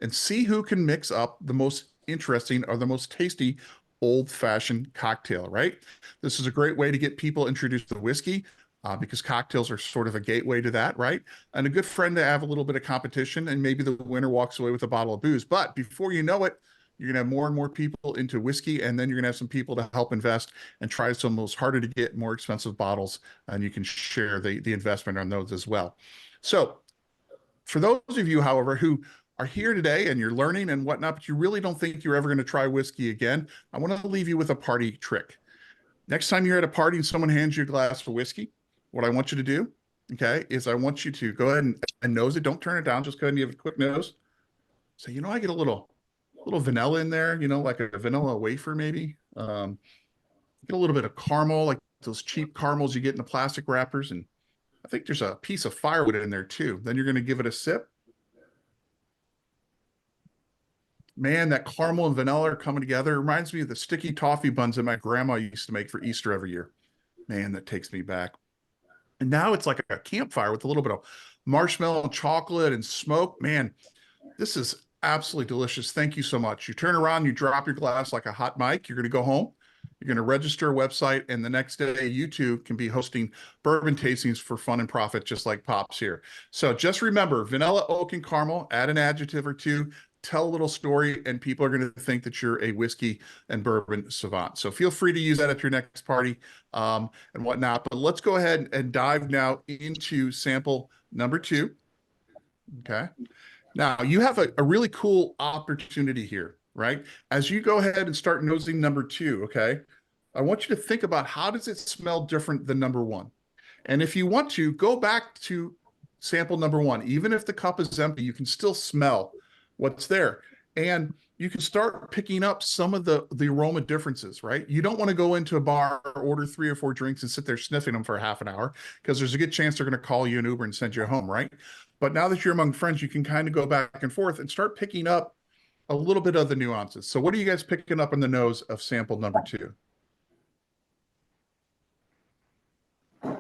and see who can mix up the most interesting or the most tasty old-fashioned cocktail, right? This is a great way to get people introduced to whiskey because cocktails are sort of a gateway to that, right? And a good friend to have a little bit of competition, and maybe the winner walks away with a bottle of booze. But before you know it, you're going to have more and more people into whiskey, and then you're going to have some people to help invest and try some of those harder to get, more expensive bottles, and you can share the investment on those as well. So for those of you, however, who are here today and you're learning and whatnot, but you really don't think you're ever going to try whiskey again, I want to leave you with a party trick. Next time you're at a party and someone hands you a glass of whiskey, what I want you to do, okay, is I want you to go ahead and nose it. Don't turn it down. Just go ahead and give it a quick nose. So, I get a little vanilla in there, like a vanilla wafer maybe. Get a little bit of caramel, like those cheap caramels you get in the plastic wrappers. And I think there's a piece of firewood in there too. Then you're going to give it a sip. Man, that caramel and vanilla are coming together. It reminds me of the sticky toffee buns that my grandma used to make for Easter every year. Man, that takes me back. And now it's like a campfire with a little bit of marshmallow and chocolate and smoke. Man, this is absolutely delicious. Thank you so much. You turn around, you drop your glass like a hot mic. You're going to go home. You're going to register a website, and the next day you too can be hosting bourbon tastings for fun and profit, just like Pops here. So just remember, vanilla, oak, and caramel, add an adjective or two, tell a little story, and people are going to think that you're a whiskey and bourbon savant. So feel free to use that at your next party and whatnot. But let's go ahead and dive now into sample number 2. Okay. Now you have a really cool opportunity here, right? As you go ahead and start nosing number 2, okay, I want you to think about how does it smell different than number 1? And if you want to, go back to sample number 1. Even if the cup is empty, you can still smell what's there. And you can start picking up some of the aroma differences, right? You don't want to go into a bar, order 3 or 4 drinks and sit there sniffing them for half an hour because there's a good chance they're going to call you an Uber and send you home, right? But now that you're among friends, you can kind of go back and forth and start picking up a little bit of the nuances. So what are you guys picking up in the nose of sample number 2?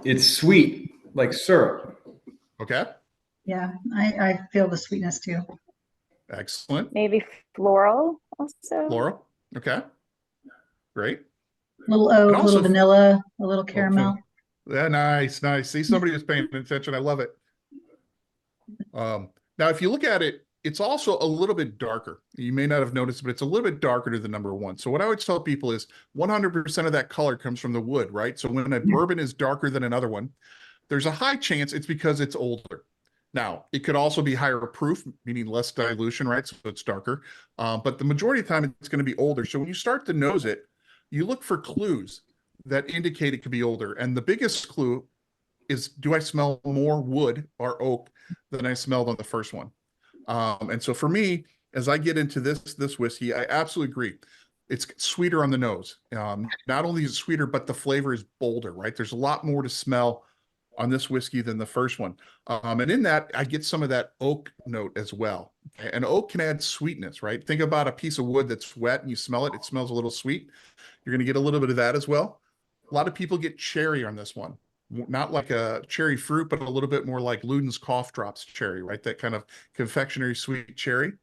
It's sweet, like syrup. Okay. Yeah, I feel the sweetness too. Excellent. Maybe floral also. Floral. Okay. Great. A little oak, a also- little vanilla, a little caramel. Yeah, nice, nice. See, somebody was paying attention. I love it. Now, if you look at it, it's also a little bit darker. You may not have noticed, but it's a little bit darker to the number one. So what I would tell people is 100% of that color comes from the wood, right? So when a bourbon is darker than another one, there's a high chance it's because it's older. Now, it could also be higher proof, meaning less dilution, right? So it's darker. But the majority of the time, it's going to be older. So when you start to nose it, you look for clues that indicate it could be older. And the biggest clue is, do I smell more wood or oak than I smelled on the first one? And so for me, as I get into this whiskey, I absolutely agree. It's sweeter on the nose. Not only is it sweeter, but the flavor is bolder, right? There's a lot more to smell on this whiskey than the first one. And in that, I get some of that oak note as well. Okay? And oak can add sweetness, right? Think about a piece of wood that's wet and you smell it, it smells a little sweet. You're going to get a little bit of that as well. A lot of people get cherry on this one. Not like a cherry fruit, but a little bit more like Luden's Cough Drops cherry, right? That kind of confectionery sweet cherry.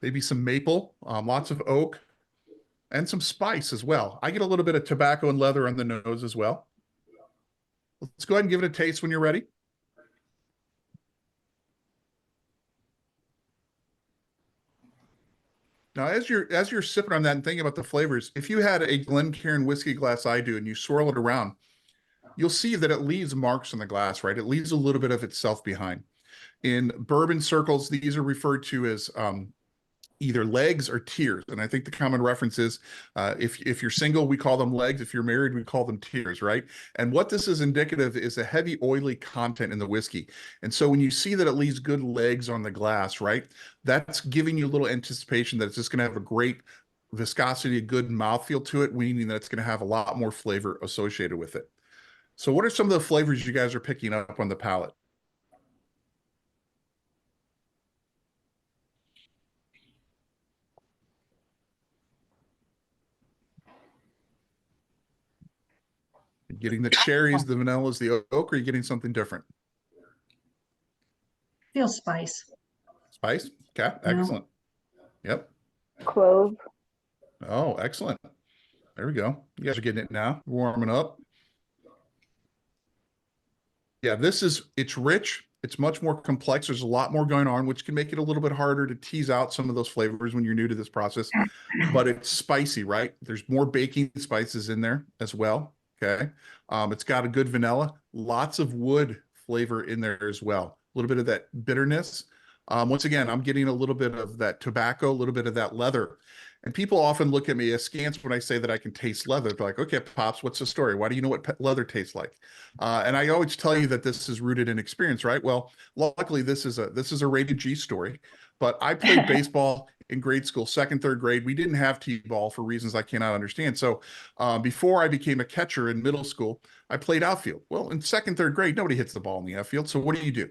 Maybe some maple, lots of oak, and some spice as well. I get a little bit of tobacco and leather on the nose as well. Let's go ahead and give it a taste when you're ready. Now, as you're sipping on that and thinking about the flavors, if you had a Glencairn whiskey glass I do and you swirl it around, you'll see that it leaves marks on the glass, right? It leaves a little bit of itself behind. In bourbon circles, these are referred to as either legs or tears. And I think the common reference is if you're single, we call them legs. If you're married, we call them tears, right? And what this is indicative is a heavy oily content in the whiskey. And so when you see that it leaves good legs on the glass, right, that's giving you a little anticipation that it's just going to have a great viscosity, a good mouthfeel to it, meaning that it's going to have a lot more flavor associated with it. So what are some of the flavors you guys are picking up on the palate? You're getting the cherries, the vanillas, the oak, or are you getting something different? Feel spice. Spice? Okay, excellent. Yep. Clove. Oh, excellent. There we go. You guys are getting it now. Warming up. Yeah, it's rich. It's much more complex. There's a lot more going on, which can make it a little bit harder to tease out some of those flavors when you're new to this process. But it's spicy, right? There's more baking spices in there as well. Okay. It's got a good vanilla, lots of wood flavor in there as well. A little bit of that bitterness. Once again, I'm getting a little bit of that tobacco, a little bit of that leather. And people often look at me askance when I say that I can taste leather. They're like, okay, Pops, what's the story? Why do you know what leather tastes like? And I always tell you that this is rooted in experience, right? Well, luckily this is a rated G story, but I played baseball in grade school, second, third grade. We didn't have T-ball for reasons I cannot understand. So before I became a catcher in middle school, I played outfield. Well, in second, third grade, nobody hits the ball in the outfield. So what do?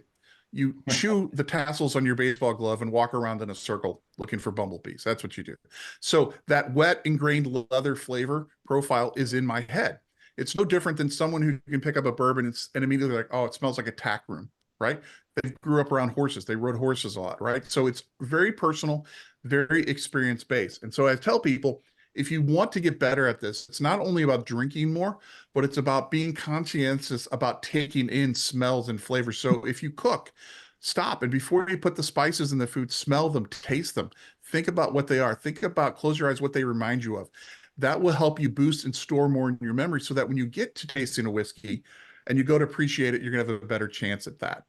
You chew the tassels on your baseball glove and walk around in a circle looking for bumblebees. That's what you do. So that wet ingrained leather flavor profile is in my head. It's no different than someone who can pick up a bourbon and immediately like, oh, it smells like a tack room, right? They grew up around horses. They rode horses a lot, right? So it's very personal, very experience based. And so I tell people, if you want to get better at this, it's not only about drinking more, but it's about being conscientious about taking in smells and flavors. So if you cook, stop. And before you put the spices in the food, smell them, taste them, think about what they are. Think about, close your eyes, what they remind you of. That will help you boost and store more in your memory so that when you get to tasting a whiskey and you go to appreciate it, you're going to have a better chance at that.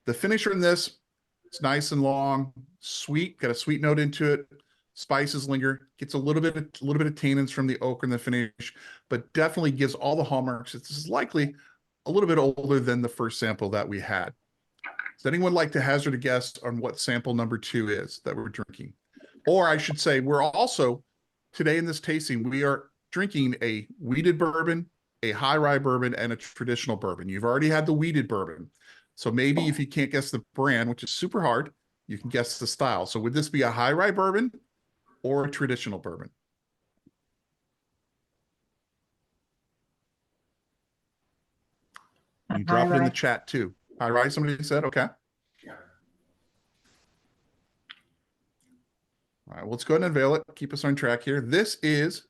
The finisher in this, it's nice and long, sweet, got a sweet note into it. Spices linger, gets a little bit of tannins from the oak in the finish, but definitely gives all the hallmarks. It's likely a little bit older than the first sample that we had. Does anyone like to hazard a guess on what sample number 2 is that we're drinking? Or I should say, we're also, today in this tasting, we are drinking a wheated bourbon, a high rye bourbon, and a traditional bourbon. You've already had the wheated bourbon. So maybe if you can't guess the brand, which is super hard, you can guess the style. So would this be a high rye bourbon or a traditional bourbon? You drop it in the chat too. High rye, somebody said, okay. All right, well, let's go ahead and unveil it. Keep us on track here. This is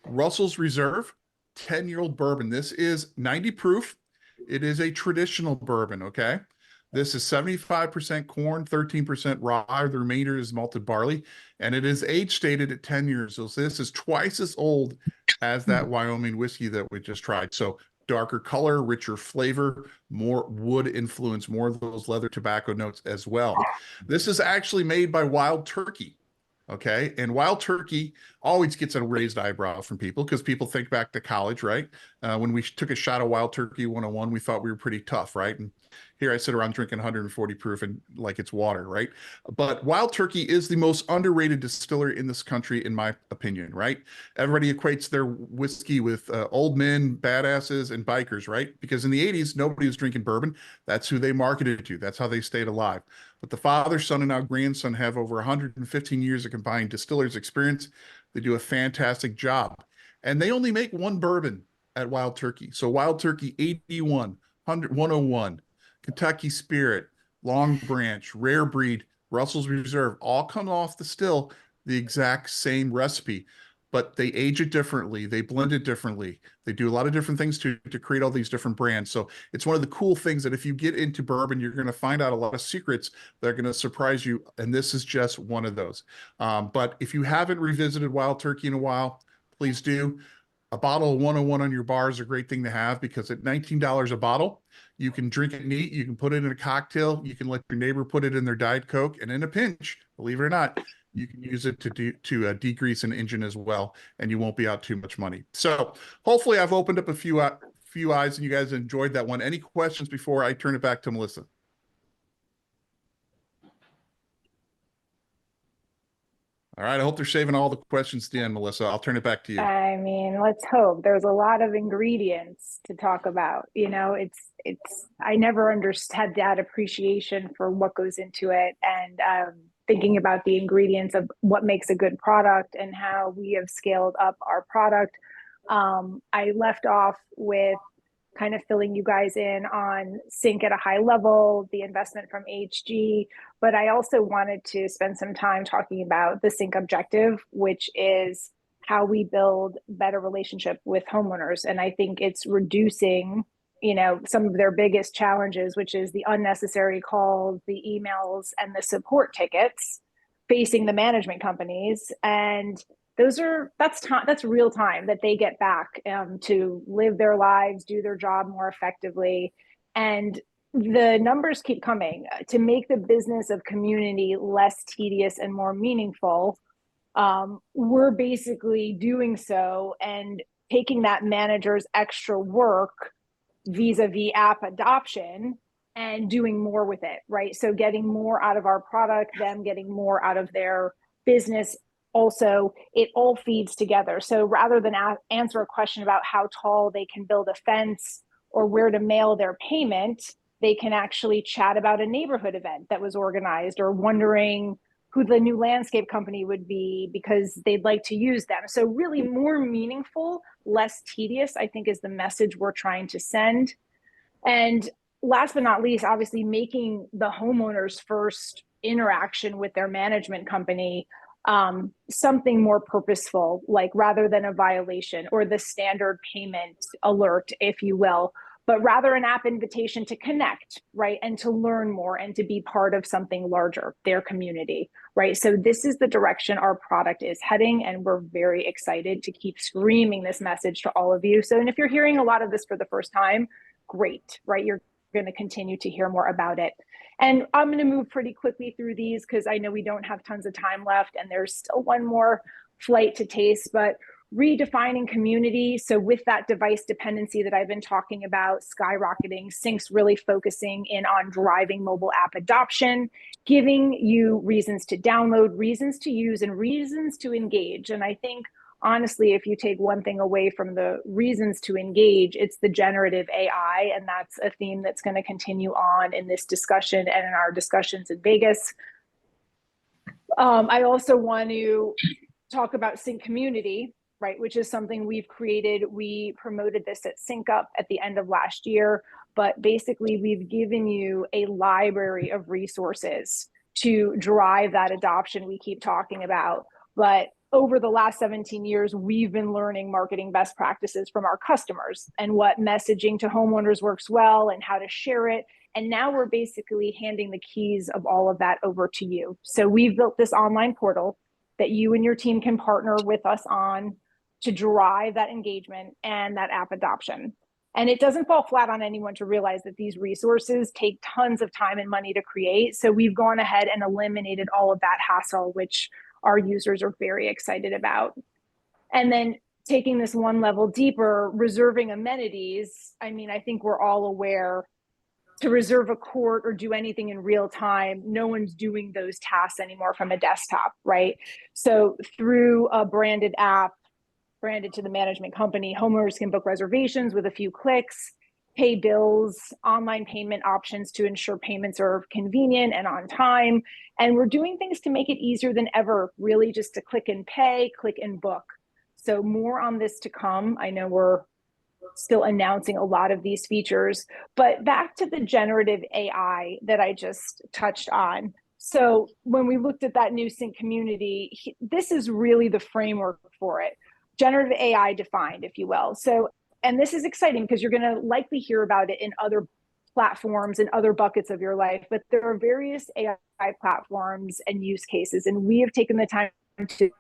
Russell's Reserve 10-year-old bourbon. This is 90 proof. It is a traditional bourbon, okay? This is 75% corn, 13% rye. The remainder is malted barley, and it is age stated at 10 years. So this is twice as old as that Wyoming whiskey that we just tried. So darker color, richer flavor, more wood influence, more of those leather tobacco notes as well. This is actually made by Wild Turkey. Okay. And Wild Turkey always gets a raised eyebrow from people because people think back to college, right? When we took a shot of Wild Turkey 101, we thought we were pretty tough, right? And here I sit around drinking 140 proof and like it's water, right? But Wild Turkey is the most underrated distiller in this country, in my opinion, right? Everybody equates their whiskey with old men, badasses, and bikers, right? Because in the 80s, nobody was drinking bourbon. That's who they marketed to. That's how they stayed alive. But the father, son, and now grandson have over 115 years of combined distiller's experience. They do a fantastic job. And they only make one bourbon at Wild Turkey. So Wild Turkey 81, 101, Kentucky Spirit, Long Branch, Rare Breed, Russell's Reserve, all come off the still the exact same recipe, but they age it differently. They blend it differently. They do a lot of different things to create all these different brands. So it's one of the cool things that if you get into bourbon, you're going to find out a lot of secrets that are going to surprise you. And this is just one of those. But if you haven't revisited Wild Turkey in a while, please do. A bottle of 101 on your bar is a great thing to have because at $19 a bottle, you can drink it neat. You can put it in a cocktail. You can let your neighbor put it in their Diet Coke. And in a pinch, believe it or not, you can use it to degrease an engine as well, and you won't be out too much money. So hopefully I've opened up a few eyes and you guys enjoyed that one. Any questions before I turn it back to Melissa? All right. I hope they're saving all the questions at the end, Melissa. I'll turn it back to you. I mean, let's hope. There's a lot of ingredients to talk about. You know, I never had that appreciation for what goes into it, and thinking about the ingredients of what makes a good product and how we have scaled up our product. I left off with kind of filling you guys in on CINC at a high level, the investment from HG, but I also wanted to spend some time talking about the CINC objective, which is how we build better relationship with homeowners. And I think it's reducing, you know, some of their biggest challenges, which is the unnecessary calls, the emails, and the support tickets facing the management companies. And that's real time that they get back to live their lives, do their job more effectively. And the numbers keep coming to make the business of community less tedious and more meaningful. We're basically doing so and taking that manager's extra work vis-a-vis app adoption and doing more with it, right? So getting more out of our product, them getting more out of their business. Also, it all feeds together. So rather than answer a question about how tall they can build a fence or where to mail their payment, they can actually chat about a neighborhood event that was organized or wondering who the new landscape company would be because they'd like to use them. So really more meaningful, less tedious, I think is the message we're trying to send. And last but not least, obviously making the homeowner's first interaction with their management company something more purposeful, like rather than a violation or the standard payment alert, if you will, but rather an app invitation to connect, right? And to learn more and to be part of something larger, their community, right? So this is the direction our product is heading, and we're very excited to keep screaming this message to all of you. So, and if you're hearing a lot of this for the first time, great, right? You're going to continue to hear more about it. And I'm going to move pretty quickly through these because I know we don't have tons of time left and there's still one more flight to taste, but redefining community. So with that device dependency that I've been talking about skyrocketing, CINC's really focusing in on driving mobile app adoption, giving you reasons to download, reasons to use, and reasons to engage. And I think honestly, if you take one thing away from the reasons to engage, it's the generative AI. And that's a theme that's going to continue on in this discussion and in our discussions in Vegas. I also want to talk about CINC Community, right, which is something we've created. We promoted this at CINC Up at the end of last year, but basically we've given you a library of resources to drive that adoption we keep talking about. But over the last 17 years, we've been learning marketing best practices from our customers and what messaging to homeowners works well and how to share it. And now we're basically handing the keys of all of that over to you. So we've built this online portal that you and your team can partner with us on to drive that engagement and that app adoption. And it doesn't fall flat on anyone to realize that these resources take tons of time and money to create. So we've gone ahead and eliminated all of that hassle, which our users are very excited about. And then taking this one level deeper, reserving amenities. I mean, I think we're all aware to reserve a court or do anything in real time, no one's doing those tasks anymore from a desktop, right? So through a branded app, branded to the management company, homeowners can book reservations with a few clicks, pay bills, online payment options to ensure payments are convenient and on time. And we're doing things to make it easier than ever, really just to click and pay, click and book. So more on this to come. I know we're still announcing a lot of these features, but back to the generative AI that I just touched on. So when we looked at that new CINC community, this is really the framework for it. Generative AI defined, if you will. So, and this is exciting because you're going to likely hear about it in other platforms and other buckets of your life, but there are various AI platforms and use cases, and we have taken the time to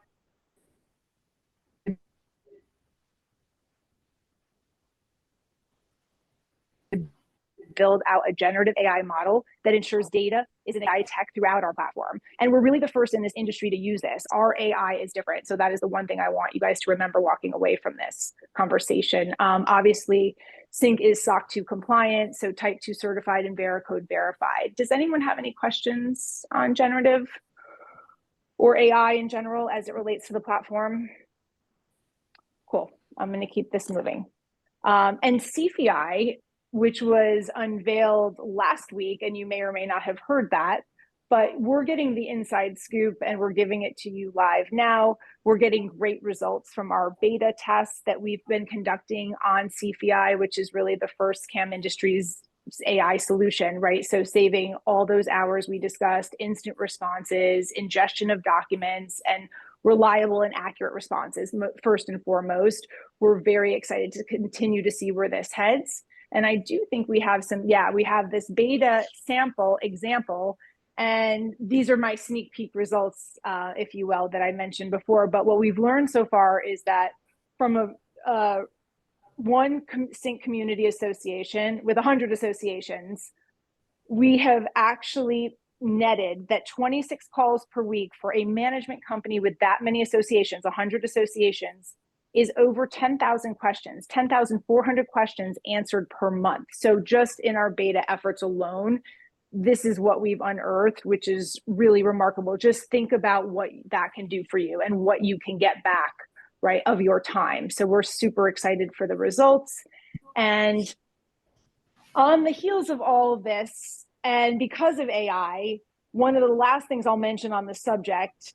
build out a generative AI model that ensures data is an AI tech throughout our platform. And we're really the first in this industry to use this. Our AI is different. So that is the one thing I want you guys to remember walking away from this conversation. Obviously, CINC is SOC 2 compliant, so type 2 certified and Veracode verified. Does anyone have any questions on generative or AI in general as it relates to the platform? Cool. I'm going to keep this moving. And CFI, which was unveiled last week, and you may or may not have heard that, but we're getting the inside scoop and we're giving it to you live now. We're getting great results from our beta tests that we've been conducting on CFI, which is really the first CAM industry's AI solution, right? So saving all those hours we discussed, instant responses, ingestion of documents, and reliable and accurate responses. First and foremost, we're very excited to continue to see where this heads. And I do think we have we have this beta sample example, and these are my sneak peek results, if you will, that I mentioned before. But what we've learned so far is that from one CINC community association with 100 associations, we have actually netted that 26 calls per week for a management company with that many associations, 100 associations, is over 10,000 questions, 10,400 questions answered per month. So just in our beta efforts alone, this is what we've unearthed, which is really remarkable. Just think about what that can do for you and what you can get back, right, of your time. So we're super excited for the results. And on the heels of all of this, and because of AI, one of the last things I'll mention on the subject,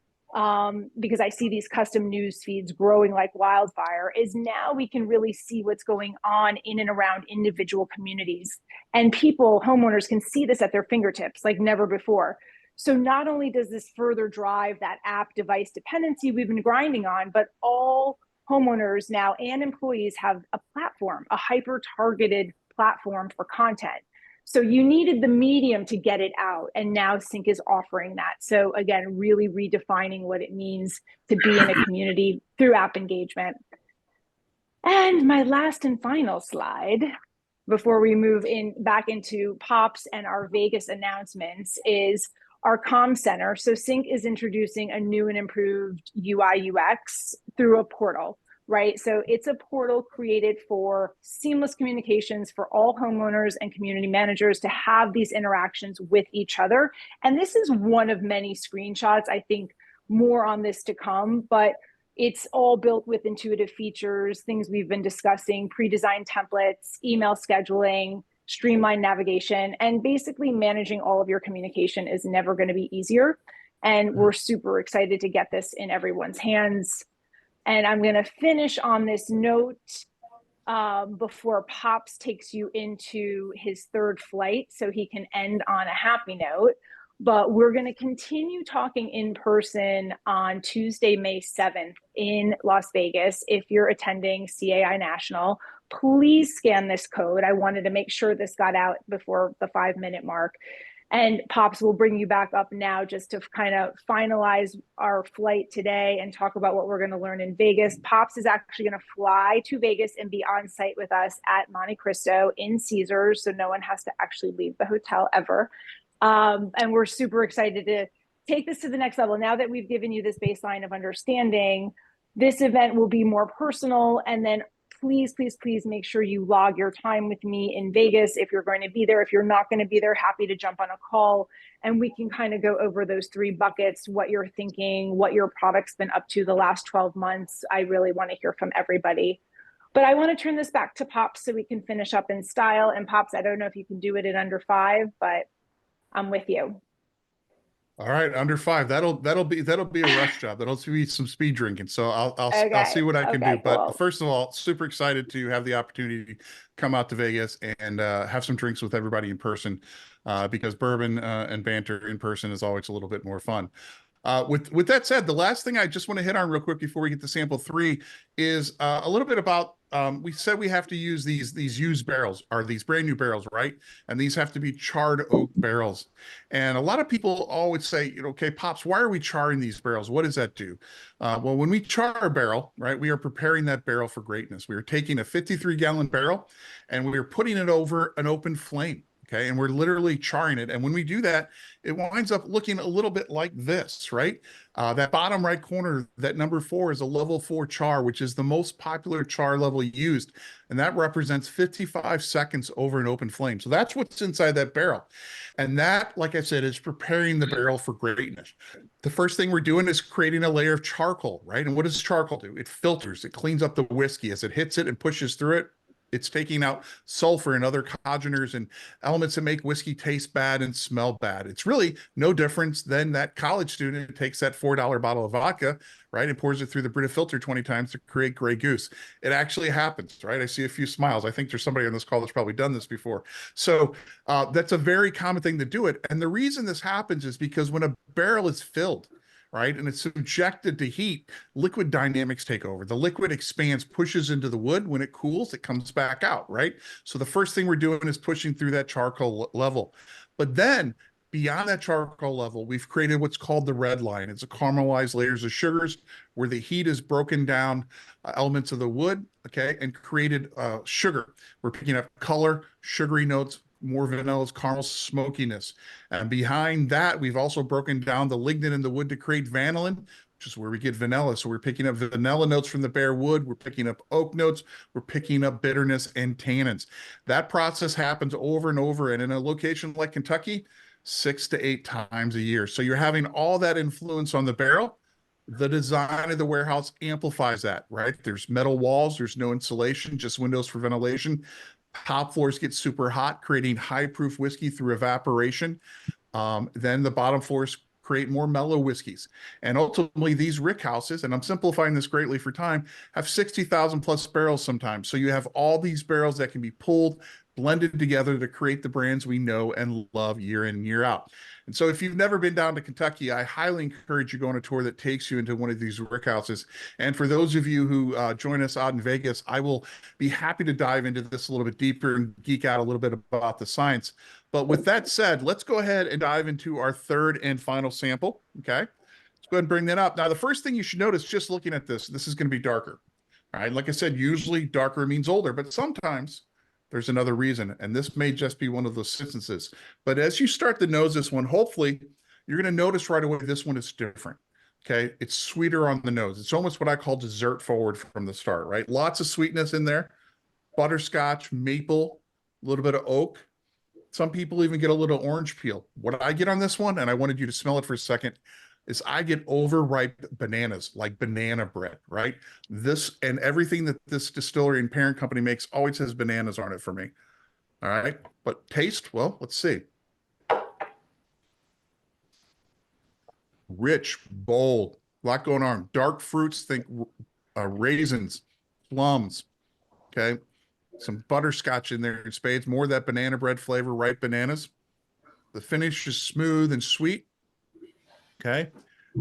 because I see these custom news feeds growing like wildfire, is now we can really see what's going on in and around individual communities. And people, homeowners, can see this at their fingertips like never before. So not only does this further drive that app device dependency we've been grinding on, but all homeowners now and employees have a platform, a hyper-targeted platform for content. So you needed the medium to get it out, and now CINC is offering that. So again, really redefining what it means to be in a community through app engagement. And my last and final slide before we move back into POPs and our Vegas announcements is our comm center. So CINC is introducing a new and improved UI UX through a portal. Right. So it's a portal created for seamless communications for all homeowners and community managers to have these interactions with each other. And this is one of many screenshots. I think more on this to come, but it's all built with intuitive features, things we've been discussing, pre-designed templates, email scheduling, streamlined navigation, and basically managing all of your communication is never going to be easier. And we're super excited to get this in everyone's hands. And I'm going to finish on this note before Pops takes you into his third flight so he can end on a happy note. But we're going to continue talking in person on Tuesday, May 7th in Las Vegas. If you're attending CAI National, please scan this code. I wanted to make sure this got out before the 5-minute mark. And Pops will bring you back up now just to kind of finalize our flight today and talk about what we're going to learn in Vegas. Pops is actually going to fly to Vegas and be on site with us at Monte Cristo in Caesars, so no one has to actually leave the hotel ever. And we're super excited to take this to the next level. Now that we've given you this baseline of understanding, this event will be more personal. And then please, please, please make sure you log your time with me in Vegas if you're going to be there. If you're not going to be there, happy to jump on a call and we can kind of go over those 3 buckets, what you're thinking, what your product's been up to the last 12 months. I really want to hear from everybody. But I want to turn this back to Pops so we can finish up in style. And Pops, I don't know if you can do it in under 5, but I'm with you. All right, under 5. That'll be a rush job. That'll be some speed drinking. So I'll see what I can do. Cool. But first of all, super excited to have the opportunity to come out to Vegas and have some drinks with everybody in person, because bourbon and banter in person is always a little bit more fun. With that said, the last thing I just want to hit on real quick before we get to sample 3 is a little bit about, we said we have to use these used barrels, or these brand new barrels, right? And these have to be charred oak barrels. And a lot of people always say, okay, Pops, why are we charring these barrels? What does that do? Well, when we char a barrel, right, we are preparing that barrel for greatness. We are taking a 53-gallon barrel and we are putting it over an open flame. Okay, and we're literally charring it. And when we do that, it winds up looking a little bit like this, right? That bottom right corner, that number 4 is a level 4 char, which is the most popular char level used. And that represents 55 seconds over an open flame. So that's what's inside that barrel. And that, like I said, is preparing the barrel for greatness. The first thing we're doing is creating a layer of charcoal, right? And what does charcoal do? It filters, it cleans up the whiskey. As it hits it and pushes through it, it's taking out sulfur and other congeners and elements that make whiskey taste bad and smell bad. It's really no difference than that college student who takes that $4 bottle of vodka, right, and pours it through the Brita filter 20 times to create Grey Goose. It actually happens, right? I see a few smiles. I think there's somebody on this call that's probably done this before. So that's a very common thing to do it. And the reason this happens is because when a barrel is filled, right, and it's subjected to heat, liquid dynamics take over. The liquid expands, pushes into the wood. When it cools, it comes back out, right? So the first thing we're doing is pushing through that charcoal level. But then beyond that charcoal level, we've created what's called the red line. It's a caramelized layers of sugars where the heat has broken down elements of the wood, okay, and created sugar. We're picking up color, sugary notes, more vanilla, caramel smokiness. And behind that, we've also broken down the lignin in the wood to create vanillin, which is where we get vanilla. So we're picking up vanilla notes from the bare wood. We're picking up oak notes. We're picking up bitterness and tannins. That process happens over and over. And in a location like Kentucky, 6 to 8 times a year. So you're having all that influence on the barrel. The design of the warehouse amplifies that, right? There's metal walls. There's no insulation, just windows for ventilation. Top floors get super hot, creating high-proof whiskey through evaporation. Then the bottom floors create more mellow whiskeys. And ultimately, these rick houses, and I'm simplifying this greatly for time, have 60,000 plus barrels sometimes. So you have all these barrels that can be pulled, blended together to create the brands we know and love year in and year out. And so if you've never been down to Kentucky, I highly encourage you to go on a tour that takes you into one of these rick houses. And for those of you who join us out in Vegas, I will be happy to dive into this a little bit deeper and geek out a little bit about the science. But with that said, let's go ahead and dive into our third and final sample, okay? Let's go ahead and bring that up. Now, the first thing you should notice just looking at this is going to be darker, all right? Like I said, usually darker means older, but sometimes there's another reason, and this may just be one of those instances. But as you start to nose this one, hopefully you're going to notice right away this one is different, okay? It's sweeter on the nose. It's almost what I call dessert forward from the start, right? Lots of sweetness in there, butterscotch, maple, a little bit of oak. Some people even get a little orange peel. What I get on this one, and I wanted you to smell it for a second, is I get overripe bananas, like banana bread, right? This and everything that this distillery and parent company makes always has bananas on it for me. All right, but taste, well, let's see. Rich, bold, a lot going on. Dark fruits, think raisins, plums, okay? Some butterscotch in there in spades, more of that banana bread flavor, ripe bananas. The finish is smooth and sweet. Okay.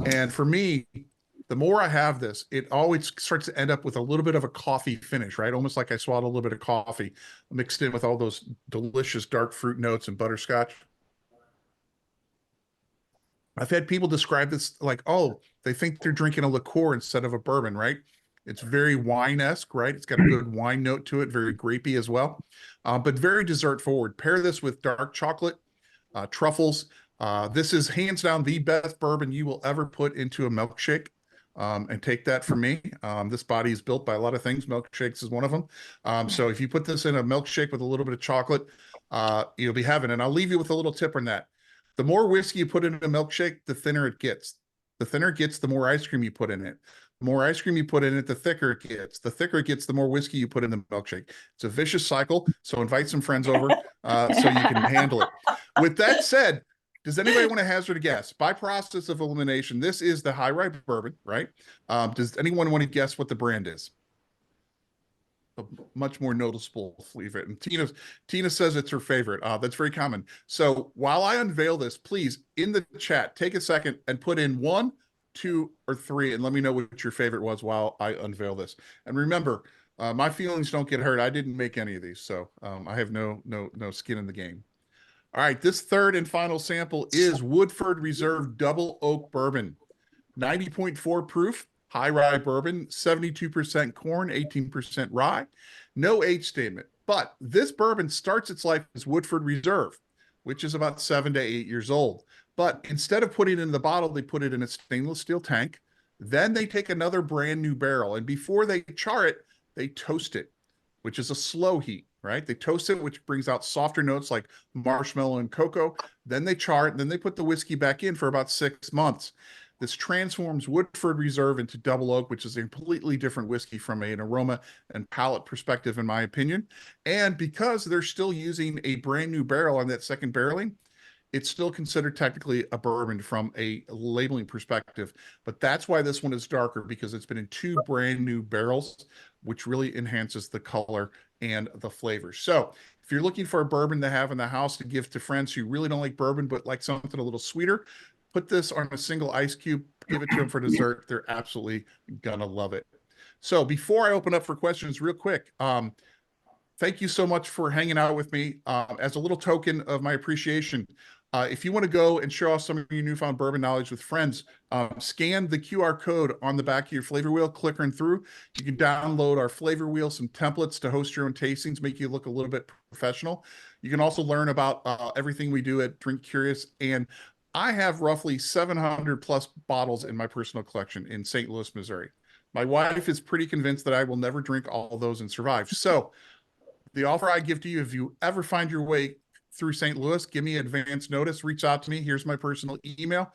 And for me, the more I have this, it always starts to end up with a little bit of a coffee finish, right? Almost like I swallowed a little bit of coffee mixed in with all those delicious dark fruit notes and butterscotch. I've had people describe this like, oh, they think they're drinking a liqueur instead of a bourbon, right? It's very wine-esque, right? It's got a good wine note to it, very grapey as well, but very dessert forward. Pair this with dark chocolate, truffles. This is hands down the best bourbon you will ever put into a milkshake. And take that from me. This body is built by a lot of things. Milkshakes is one of them. So if you put this in a milkshake with a little bit of chocolate, you'll be having it. And I'll leave you with a little tip on that. The more whiskey you put in a milkshake, the thinner it gets. The thinner it gets, the more ice cream you put in it. The more ice cream you put in it, the thicker it gets. The thicker it gets, the more whiskey you put in the milkshake. It's a vicious cycle. So invite some friends over so you can handle it. With that said, does anybody want to hazard a guess? By process of elimination, this is the high rye bourbon, right? Does anyone want to guess what the brand is? A much more noticeable flavor. And Tina says it's her favorite. That's very common. So while I unveil this, please, in the chat, take a second and put in 1, 2, or 3, and let me know what your favorite was while I unveil this. And remember, my feelings don't get hurt. I didn't make any of these, so I have no skin in the game. All right, this third and final sample is Woodford Reserve Double Oak Bourbon. 90.4 proof, high rye bourbon, 72% corn, 18% rye. No age statement. But this bourbon starts its life as Woodford Reserve, which is about 7 to 8 years old. But instead of putting it in the bottle, they put it in a stainless steel tank. Then they take another brand new barrel. And before they char it, they toast it, which is a slow heat, right? They toast it, which brings out softer notes like marshmallow and cocoa. Then they char it, and then they put the whiskey back in for about 6 months. This transforms Woodford Reserve into Double Oak, which is a completely different whiskey from an aroma and palate perspective, in my opinion. And because they're still using a brand new barrel on that second barreling, it's still considered technically a bourbon from a labeling perspective. But that's why this one is darker, because it's been in 2 brand new barrels, which really enhances the color and the flavor. So if you're looking for a bourbon to have in the house to give to friends who really don't like bourbon but like something a little sweeter, put this on a single ice cube, give it to them for dessert. They're absolutely gonna love it. So before I open up for questions real quick, thank you so much for hanging out with me. As a little token of my appreciation, if you want to go and show off some of your newfound bourbon knowledge with friends, scan the QR code on the back of your flavor wheel, click on through. You can download our flavor wheel, some templates to host your own tastings, make you look a little bit professional. You can also learn about everything we do at Drink Curious. And I have roughly 700 plus bottles in my personal collection in St. Louis, Missouri. My wife is pretty convinced that I will never drink all those and survive. So the offer I give to you, if you ever find your way through St. Louis, give me advance notice, reach out to me. Here's my personal email.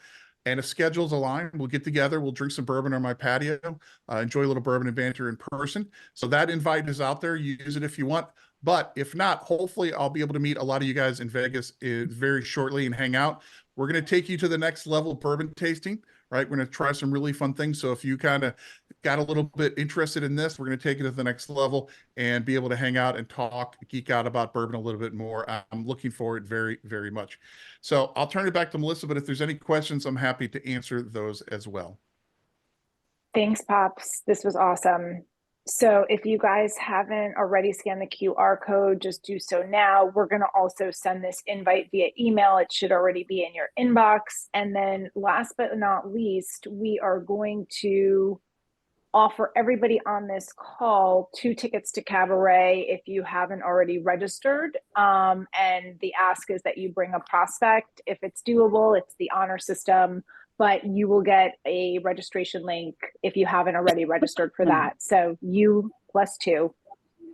And if schedules align, we'll get together, we'll drink some bourbon on my patio, enjoy a little bourbon and banter in person. So that invite is out there. Use it if you want. But if not, hopefully I'll be able to meet a lot of you guys in Vegas very shortly and hang out. We're going to take you to the next level of bourbon tasting, right? We're going to try some really fun things. So if you kind of got a little bit interested in this, we're going to take it to the next level and be able to hang out and talk, geek out about bourbon a little bit more. I'm looking forward very, very much. So I'll turn it back to Melissa, but if there's any questions, I'm happy to answer those as well. Thanks, Pops. This was awesome. So if you guys haven't already scanned the QR code, just do so now. We're going to also send this invite via email. It should already be in your inbox. And then last but not least, we are going to offer everybody on this call 2 tickets to Cabaret if you haven't already registered. And the ask is that you bring a prospect. If it's doable, it's the honor system, but you will get a registration link if you haven't already registered for that. So you +2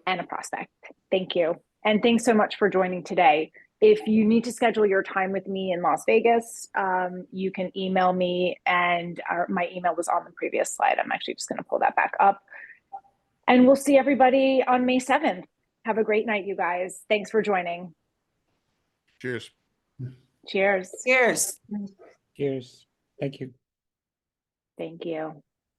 and a prospect. Thank you. And thanks so much for joining today. If you need to schedule your time with me in Las Vegas, you can email me, and my email was on the previous slide. I'm actually just going to pull that back up. And we'll see everybody on May 7th. Have a great night, you guys. Thanks for joining. Cheers. Cheers. Cheers. Cheers. Thank you. Thank you.